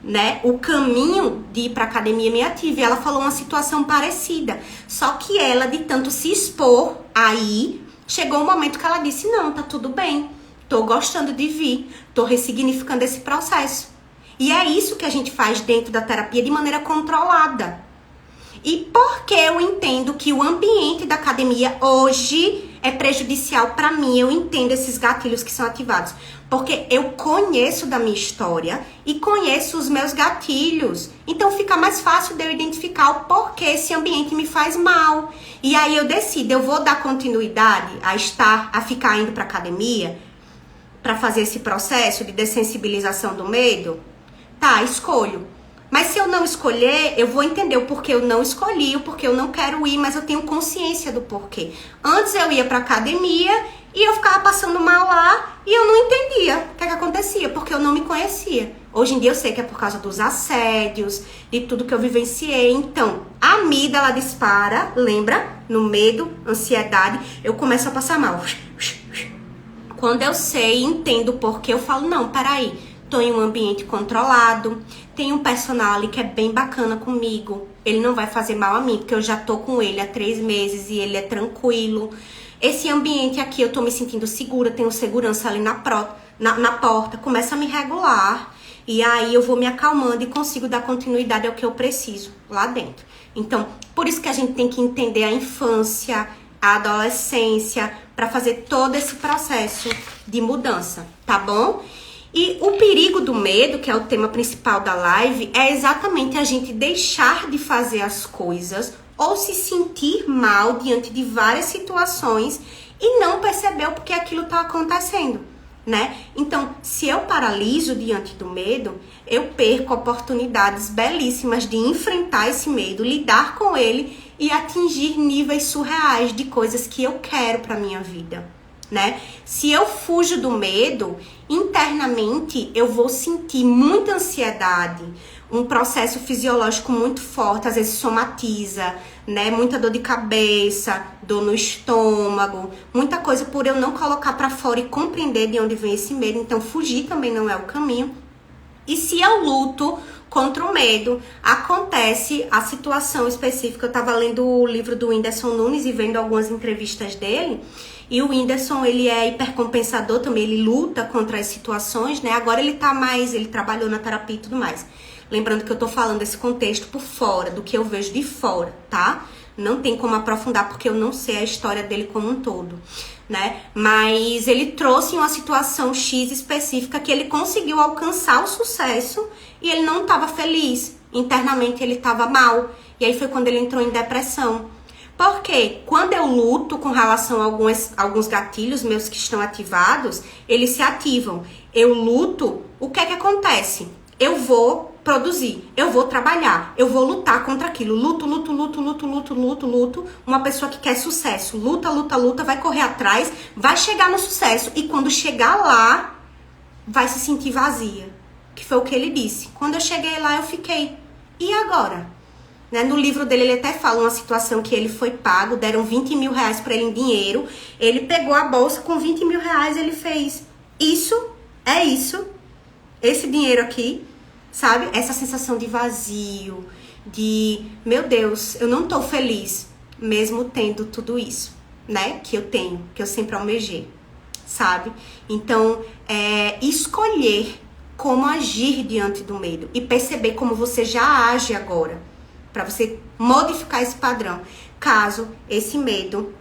né? O caminho de ir pra academia me ativa. E ela falou uma situação parecida. Só que ela, de tanto se expor aí, chegou um momento que ela disse, não, tá tudo bem, tô gostando de vir, tô ressignificando esse processo. E é isso que a gente faz dentro da terapia de maneira controlada. E por que eu entendo que o ambiente da academia hoje é prejudicial para mim? Eu entendo esses gatilhos que são ativados. Porque eu conheço da minha história e conheço os meus gatilhos. Então fica mais fácil de eu identificar o porquê esse ambiente me faz mal. E aí eu decido, eu vou dar continuidade a ficar indo para academia para fazer esse processo de dessensibilização do medo? Tá, escolho. Mas se eu não escolher, eu vou entender o porquê eu não escolhi, o porquê eu não quero ir, mas eu tenho consciência do porquê. Antes eu ia pra academia e eu ficava passando mal lá e eu não entendia o que acontecia, porque eu não me conhecia. Hoje em dia eu sei que é por causa dos assédios, de tudo que eu vivenciei. Então, a amígdala dispara, lembra? No medo, ansiedade, eu começo a passar mal. Quando eu sei e entendo o porquê, eu falo, não, peraí, tô em um ambiente controlado, tem um personal ali que é bem bacana comigo, ele não vai fazer mal a mim, porque eu já tô com ele há 3 meses e ele é tranquilo. Esse ambiente aqui eu tô me sentindo segura, tenho segurança ali na porta, começa a me regular, e aí eu vou me acalmando e consigo dar continuidade ao que eu preciso lá dentro. Então, por isso que a gente tem que entender a infância, a adolescência, para fazer todo esse processo de mudança, tá bom? E o perigo do medo, que é o tema principal da live, é exatamente a gente deixar de fazer as coisas ou se sentir mal diante de várias situações e não perceber o porquê aquilo está acontecendo, né? Então, se eu paraliso diante do medo, eu perco oportunidades belíssimas de enfrentar esse medo, lidar com ele e atingir níveis surreais de coisas que eu quero para minha vida, né? Se eu fujo do medo, internamente eu vou sentir muita ansiedade, um processo fisiológico muito forte, às vezes somatiza, né? Muita dor de cabeça, dor no estômago, muita coisa por eu não colocar para fora e compreender de onde vem esse medo. Então fugir também não é o caminho. E se eu luto contra o medo, acontece a situação específica. Eu estava lendo o livro do Whindersson Nunes e vendo algumas entrevistas dele. E o Whindersson, ele é hipercompensador também, ele luta contra as situações, né? Agora ele trabalhou na terapia e tudo mais. Lembrando que eu tô falando desse contexto por fora, do que eu vejo de fora, tá? Não tem como aprofundar porque eu não sei a história dele como um todo, né? Mas ele trouxe uma situação X específica que ele conseguiu alcançar o sucesso e ele não estava feliz. Internamente ele estava mal. E aí foi quando ele entrou em depressão. Porque quando eu luto com relação a alguns gatilhos meus que estão ativados, eles se ativam. Eu luto, o que é que acontece? Eu vou produzir, eu vou trabalhar, eu vou lutar contra aquilo. Luto. Uma pessoa que quer sucesso, luta, vai correr atrás, vai chegar no sucesso. E quando chegar lá, vai se sentir vazia. Que foi o que ele disse. Quando eu cheguei lá, eu fiquei. E agora? Né? No livro dele, ele até fala uma situação que ele foi pago, deram 20 mil reais pra ele em dinheiro. Ele pegou a bolsa com 20 mil reais, ele fez isso, esse dinheiro aqui, sabe? Essa sensação de vazio, de, meu Deus, eu não tô feliz, mesmo tendo tudo isso, né? Que eu tenho, que eu sempre almejei, sabe? Então, escolher como agir diante do medo e perceber como você já age agora, para você modificar esse padrão, caso esse medo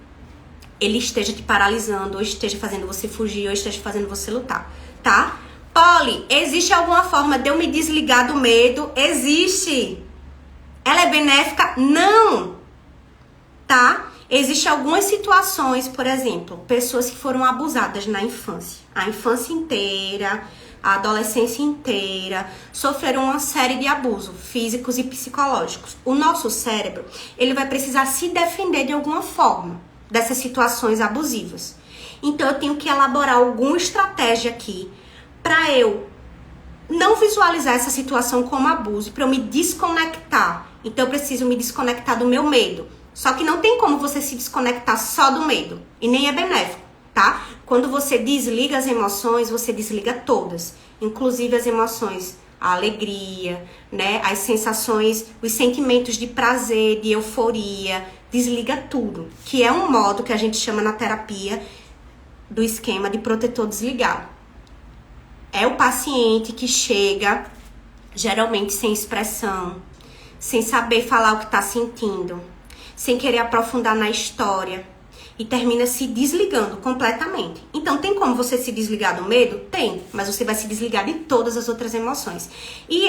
ele esteja te paralisando, ou esteja fazendo você fugir, ou esteja fazendo você lutar, tá? Polly, existe alguma forma de eu me desligar do medo? Existe. Ela é benéfica? Não. Tá? Existem algumas situações, por exemplo, pessoas que foram abusadas na infância. A infância inteira, a adolescência inteira, sofreram uma série de abusos físicos e psicológicos. O nosso cérebro, ele vai precisar se defender de alguma forma dessas situações abusivas. Então, eu tenho que elaborar alguma estratégia aqui para eu não visualizar essa situação como abuso, para eu me desconectar. Então eu preciso me desconectar do meu medo. Só que não tem como você se desconectar só do medo. E nem é benéfico, tá? Quando você desliga as emoções, você desliga todas. Inclusive as emoções, a alegria, né? As sensações, os sentimentos de prazer, de euforia. Desliga tudo. Que é um modo que a gente chama na terapia do esquema de protetor desligado. É o paciente que chega, geralmente sem expressão, sem saber falar o que está sentindo, sem querer aprofundar na história e termina se desligando completamente. Então, tem como você se desligar do medo? Tem, mas você vai se desligar de todas as outras emoções. E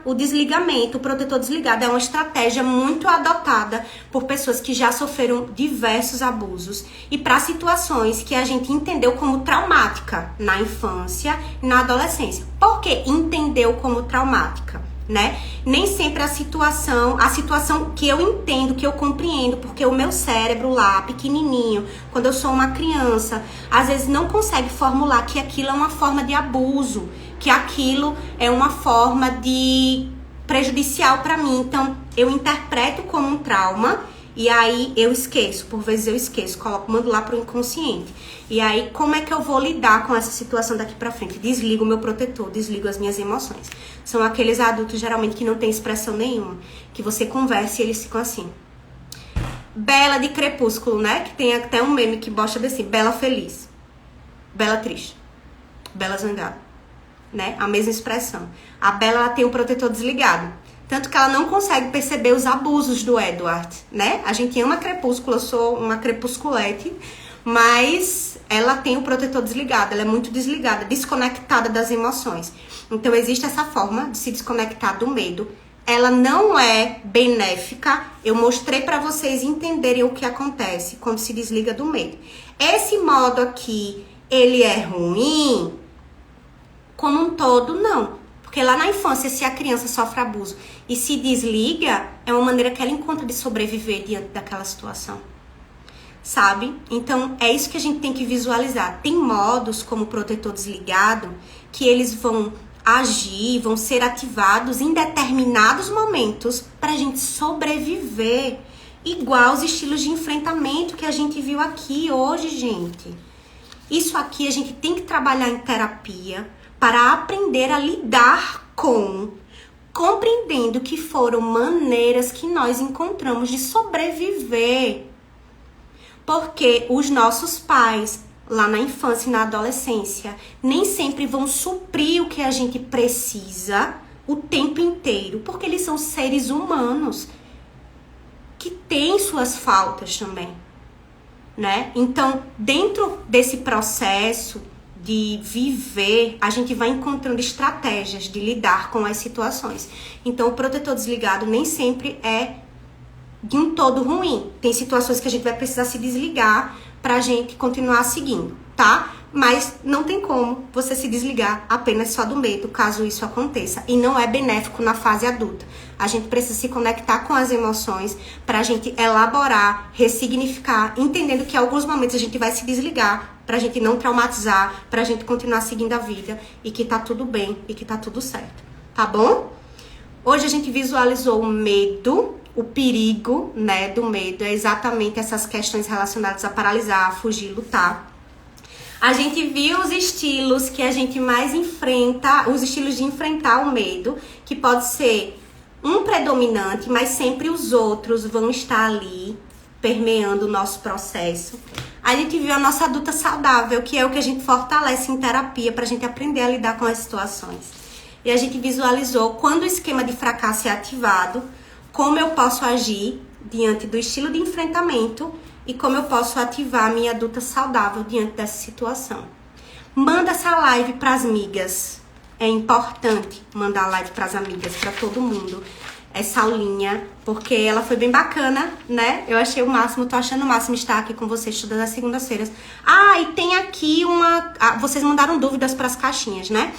o desligamento, o protetor desligado, é uma estratégia muito adotada por pessoas que já sofreram diversos abusos e para situações que a gente entendeu como traumática na infância e na adolescência. Por que entendeu como traumática? Né? Nem sempre a situação que eu entendo, que eu compreendo, porque o meu cérebro lá, pequenininho, quando eu sou uma criança, às vezes não consegue formular que aquilo é uma forma de abuso, que aquilo é uma forma de prejudicial para mim. Então, eu interpreto como um trauma e aí eu esqueço, por vezes eu esqueço, mando lá pro inconsciente. E aí, como é que eu vou lidar com essa situação daqui pra frente? Desligo o meu protetor, desligo as minhas emoções. São aqueles adultos, geralmente, que não tem expressão nenhuma. Que você conversa e eles ficam assim. Bela de Crepúsculo, né? Que tem até um meme que bosta assim, Bela feliz, Bela triste, Bela zangada, né? A mesma expressão. A Bela, ela tem o protetor desligado. Tanto que ela não consegue perceber os abusos do Edward, né? A gente ama Crepúsculo, eu sou uma crepusculete, mas ela tem o protetor desligado, ela é muito desligada, desconectada das emoções. Então existe essa forma de se desconectar do medo. Ela não é benéfica. Eu mostrei para vocês entenderem o que acontece quando se desliga do medo. Esse modo aqui, ele é ruim? Como um todo, não. Porque lá na infância, se a criança sofre abuso e se desliga, é uma maneira que ela encontra de sobreviver diante daquela situação. Sabe? Então, é isso que a gente tem que visualizar. Tem modos como o protetor desligado que eles vão agir, vão ser ativados em determinados momentos pra gente sobreviver. Igual os estilos de enfrentamento que a gente viu aqui hoje, gente. Isso aqui a gente tem que trabalhar em terapia para aprender a lidar com, compreendendo que foram maneiras que nós encontramos de sobreviver. Porque os nossos pais, lá na infância e na adolescência, nem sempre vão suprir o que a gente precisa o tempo inteiro, porque eles são seres humanos que têm suas faltas também, né? Então, dentro desse processo de viver, a gente vai encontrando estratégias de lidar com as situações. Então, o protetor desligado nem sempre é de um todo ruim. Tem situações que a gente vai precisar se desligar pra gente continuar seguindo, tá? Mas não tem como você se desligar apenas só do medo, caso isso aconteça. E não é benéfico na fase adulta. A gente precisa se conectar com as emoções pra gente elaborar, ressignificar, entendendo que em alguns momentos a gente vai se desligar pra gente não traumatizar, pra gente continuar seguindo a vida e que tá tudo bem e que tá tudo certo, tá bom? Hoje a gente visualizou o medo, o perigo, né, do medo. É exatamente essas questões relacionadas a paralisar, a fugir, lutar. A gente viu os estilos que a gente mais enfrenta, os estilos de enfrentar o medo, que pode ser um predominante, mas sempre os outros vão estar ali, permeando o nosso processo. A gente viu a nossa adulta saudável, que é o que a gente fortalece em terapia pra gente aprender a lidar com as situações. E a gente visualizou quando o esquema de fracasso é ativado, como eu posso agir diante do estilo de enfrentamento e como eu posso ativar a minha adulta saudável diante dessa situação. Manda essa live para as amigas. É importante mandar a live para as amigas, para todo mundo. Essa aulinha, porque ela foi bem bacana, né? Eu achei o máximo, tô achando o máximo estar aqui com vocês todas as segundas-feiras. Ah, e tem aqui vocês mandaram dúvidas para as caixinhas, né?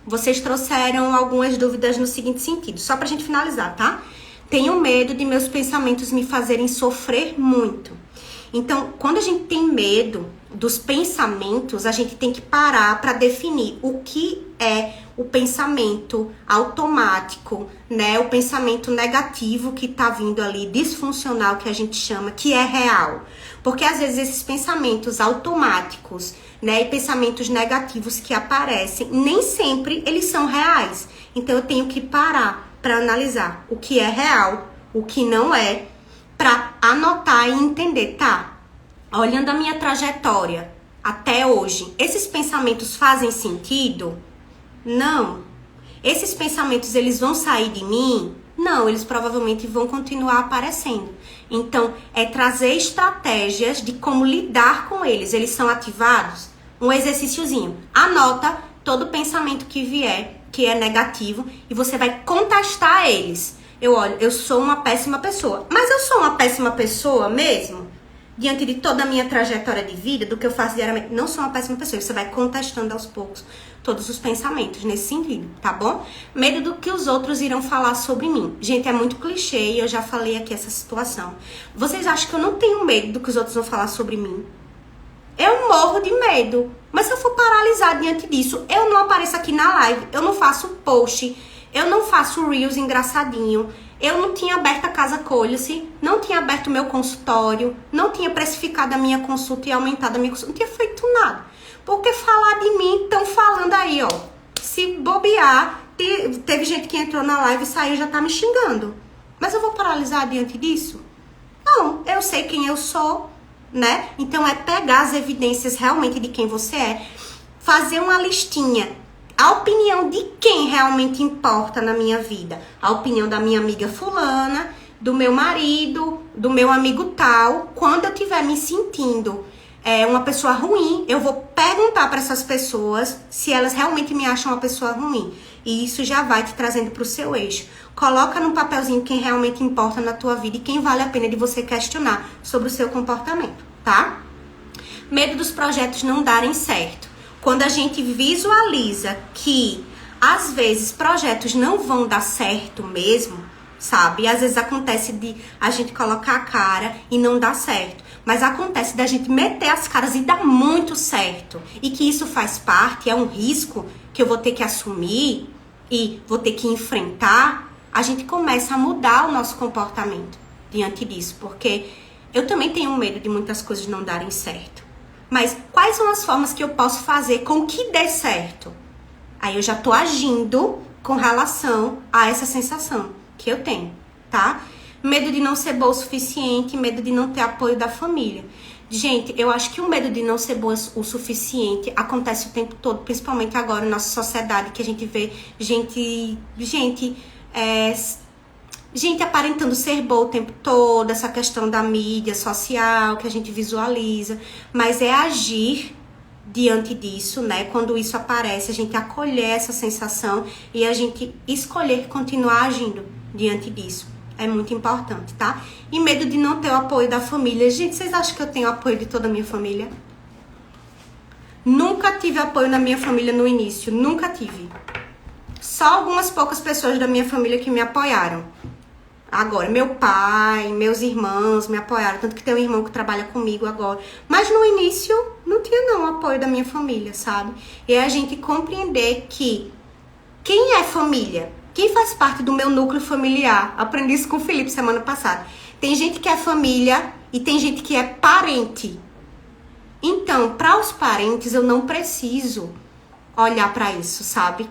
Vocês trouxeram algumas dúvidas no seguinte sentido, só pra gente finalizar, tá? Tenho medo de meus pensamentos me fazerem sofrer muito. Então, quando a gente tem medo, dos pensamentos, a gente tem que parar para definir o que é o pensamento automático, né? O pensamento negativo que tá vindo ali, disfuncional, que a gente chama, que é real. Porque às vezes esses pensamentos automáticos, né, e pensamentos negativos que aparecem, nem sempre eles são reais. Então eu tenho que parar para analisar o que é real, o que não é, para anotar e entender, tá? Olhando a minha trajetória até hoje, esses pensamentos fazem sentido? Não. Esses pensamentos, eles vão sair de mim? Não, eles provavelmente vão continuar aparecendo. Então, é trazer estratégias de como lidar com eles. Eles são ativados? Um exercíciozinho. Anota todo pensamento que vier, que é negativo, e você vai contestar eles. Eu sou uma péssima pessoa. Mas eu sou uma péssima pessoa mesmo? Diante de toda a minha trajetória de vida, do que eu faço diariamente, não sou uma péssima pessoa. Você vai contestando aos poucos todos os pensamentos nesse sentido, tá bom? Medo do que os outros irão falar sobre mim. Gente, é muito clichê e eu já falei aqui essa situação. Vocês acham que eu não tenho medo do que os outros vão falar sobre mim? Eu morro de medo. Mas se eu for paralisar diante disso, eu não apareço aqui na live, eu não faço post, eu não faço reels engraçadinho. Eu não tinha aberto a Casa Colhe-se, não tinha aberto o meu consultório, não tinha precificado a minha consulta e aumentado a minha consulta, não tinha feito nada. Porque falar de mim, estão falando aí, ó. Se bobear, teve gente que entrou na live e saiu e já tá me xingando. Mas eu vou paralisar diante disso? Não, eu sei quem eu sou, né? Então é pegar as evidências realmente de quem você é, fazer uma listinha. A opinião de quem realmente importa na minha vida? A opinião da minha amiga fulana, do meu marido, do meu amigo tal. Quando eu estiver me sentindo uma pessoa ruim, eu vou perguntar para essas pessoas se elas realmente me acham uma pessoa ruim. E isso já vai te trazendo para o seu eixo. Coloca num papelzinho quem realmente importa na tua vida e quem vale a pena de você questionar sobre o seu comportamento, tá? Medo dos projetos não darem certo. Quando a gente visualiza que, às vezes, projetos não vão dar certo mesmo, sabe? E às vezes acontece de a gente colocar a cara e não dar certo. Mas acontece da gente meter as caras e dar muito certo. E que isso faz parte, é um risco que eu vou ter que assumir e vou ter que enfrentar. A gente começa a mudar o nosso comportamento diante disso. Porque eu também tenho medo de muitas coisas não darem certo. Mas quais são as formas que eu posso fazer com que dê certo? Aí eu já tô agindo com relação a essa sensação que eu tenho, tá? Medo de não ser boa o suficiente, medo de não ter apoio da família. Gente, eu acho que o medo de não ser boa o suficiente acontece o tempo todo, principalmente agora na nossa sociedade, que a gente vê gente aparentando ser boa o tempo todo, essa questão da mídia social que a gente visualiza, mas é agir diante disso, né? Quando isso aparece, a gente acolher essa sensação e a gente escolher continuar agindo diante disso. É muito importante, tá? E medo de não ter o apoio da família. Gente, vocês acham que eu tenho apoio de toda a minha família? Nunca tive apoio da minha família no início, nunca tive. Só algumas poucas pessoas da minha família que me apoiaram. Agora, meu pai, meus irmãos me apoiaram, tanto que tem um irmão que trabalha comigo agora. Mas no início, não tinha não o apoio da minha família, sabe? E é a gente compreender que quem é família? Quem faz parte do meu núcleo familiar? Aprendi isso com o Felipe semana passada. Tem gente que é família e tem gente que é parente. Então, para os parentes, eu não preciso olhar para isso, sabe?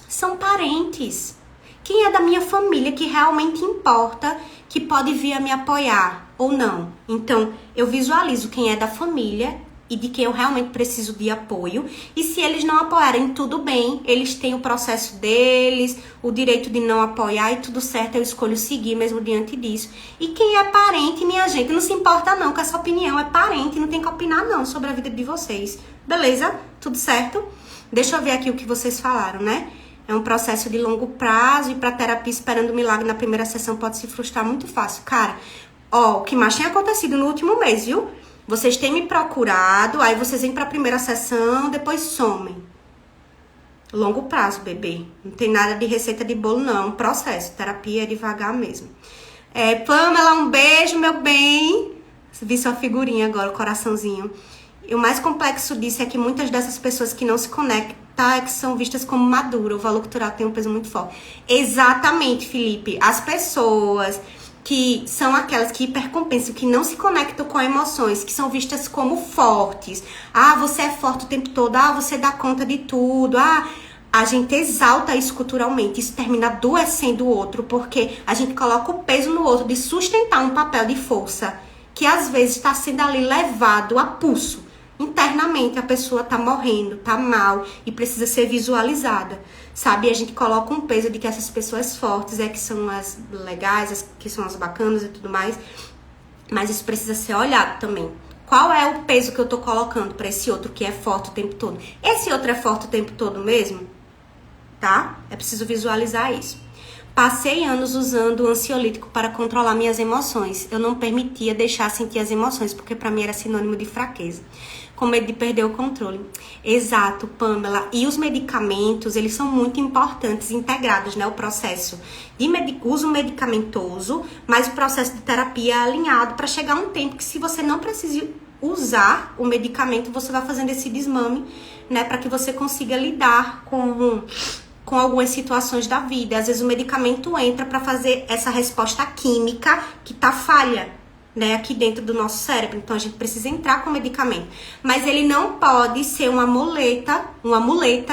São parentes. Quem é da minha família que realmente importa, que pode vir a me apoiar ou não. Então, eu visualizo quem é da família e de quem eu realmente preciso de apoio. E se eles não apoiarem, tudo bem. Eles têm o processo deles, o direito de não apoiar e tudo certo. Eu escolho seguir mesmo diante disso. E quem é parente, minha gente, não se importa não com essa opinião. É parente, não tem que opinar não sobre a vida de vocês. Beleza? Tudo certo? Deixa eu ver aqui o que vocês falaram, né? É um processo de longo prazo e para terapia esperando milagre na primeira sessão pode se frustrar muito fácil. Cara, ó, o que mais tem acontecido no último mês, viu? Vocês têm me procurado, aí vocês vêm pra primeira sessão, depois somem. Longo prazo, bebê. Não tem nada de receita de bolo, não. É um processo. Terapia é devagar mesmo. Pamela, um beijo, meu bem. Vi sua figurinha agora, o coraçãozinho. E o mais complexo disso é que muitas dessas pessoas que não se conectam é que são vistas como maduras. O valor cultural tem um peso muito forte. Exatamente, Felipe. As pessoas que são aquelas que hipercompensam, que não se conectam com emoções, que são vistas como fortes. Ah, você é forte o tempo todo. Ah, você dá conta de tudo. Ah, a gente exalta isso culturalmente. Isso termina adoecendo o outro, porque a gente coloca o peso no outro de sustentar um papel de força que às vezes está sendo ali levado a pulso. Internamente a pessoa tá morrendo, tá mal e precisa ser visualizada, sabe? E a gente coloca um peso de que essas pessoas fortes que são as legais, que são as bacanas e tudo mais, mas isso precisa ser olhado também. Qual é o peso que eu tô colocando para esse outro que é forte o tempo todo? Esse outro é forte o tempo todo mesmo? Tá? É preciso visualizar isso. Passei anos usando o ansiolítico para controlar minhas emoções. Eu não permitia deixar sentir as emoções, porque para mim era sinônimo de fraqueza. Com medo de perder o controle. Exato, Pamela. E os medicamentos, eles são muito importantes, integrados, né? O processo de uso medicamentoso, mas o processo de terapia é alinhado para chegar um tempo que se você não precisa usar o medicamento, você vai fazendo esse desmame, né? Para que você consiga lidar com algumas situações da vida. Às vezes o medicamento entra para fazer essa resposta química que tá falha, né, aqui dentro do nosso cérebro. Então a gente precisa entrar com o medicamento. Mas ele não pode ser uma muleta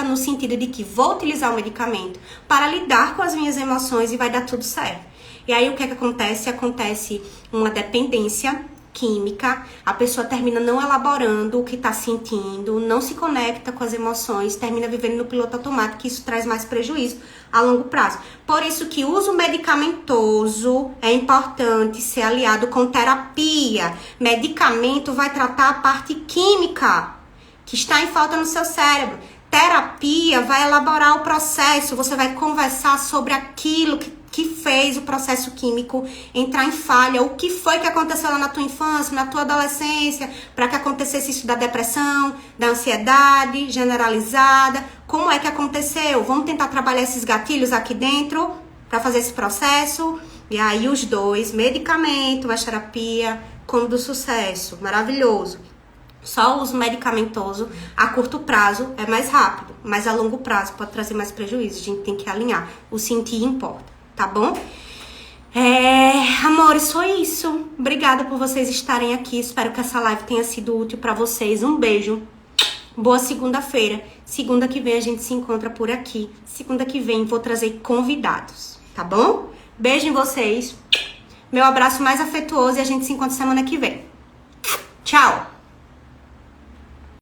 no sentido de que vou utilizar o medicamento para lidar com as minhas emoções e vai dar tudo certo. E aí o que é que acontece? Acontece uma dependência química, a pessoa termina não elaborando o que está sentindo, não se conecta com as emoções, termina vivendo no piloto automático, e isso traz mais prejuízo a longo prazo. Por isso que o uso medicamentoso é importante ser aliado com terapia. Medicamento vai tratar a parte química que está em falta no seu cérebro. Terapia vai elaborar o processo, você vai conversar sobre aquilo que fez o processo químico entrar em falha, o que foi que aconteceu lá na tua infância, na tua adolescência, para que acontecesse isso da depressão, da ansiedade generalizada, como é que aconteceu? Vamos tentar trabalhar esses gatilhos aqui dentro para fazer esse processo. E aí os dois, medicamento, mais terapia, como do sucesso, maravilhoso. Só o uso medicamentoso a curto prazo é mais rápido, mas a longo prazo pode trazer mais prejuízo. A gente tem que alinhar. O sentir importa. Tá bom? Amores, foi isso. Obrigada por vocês estarem aqui. Espero que essa live tenha sido útil pra vocês. Um beijo. Boa segunda-feira. Segunda que vem a gente se encontra por aqui. Segunda que vem vou trazer convidados. Tá bom? Beijo em vocês. Meu abraço mais afetuoso e a gente se encontra semana que vem. Tchau!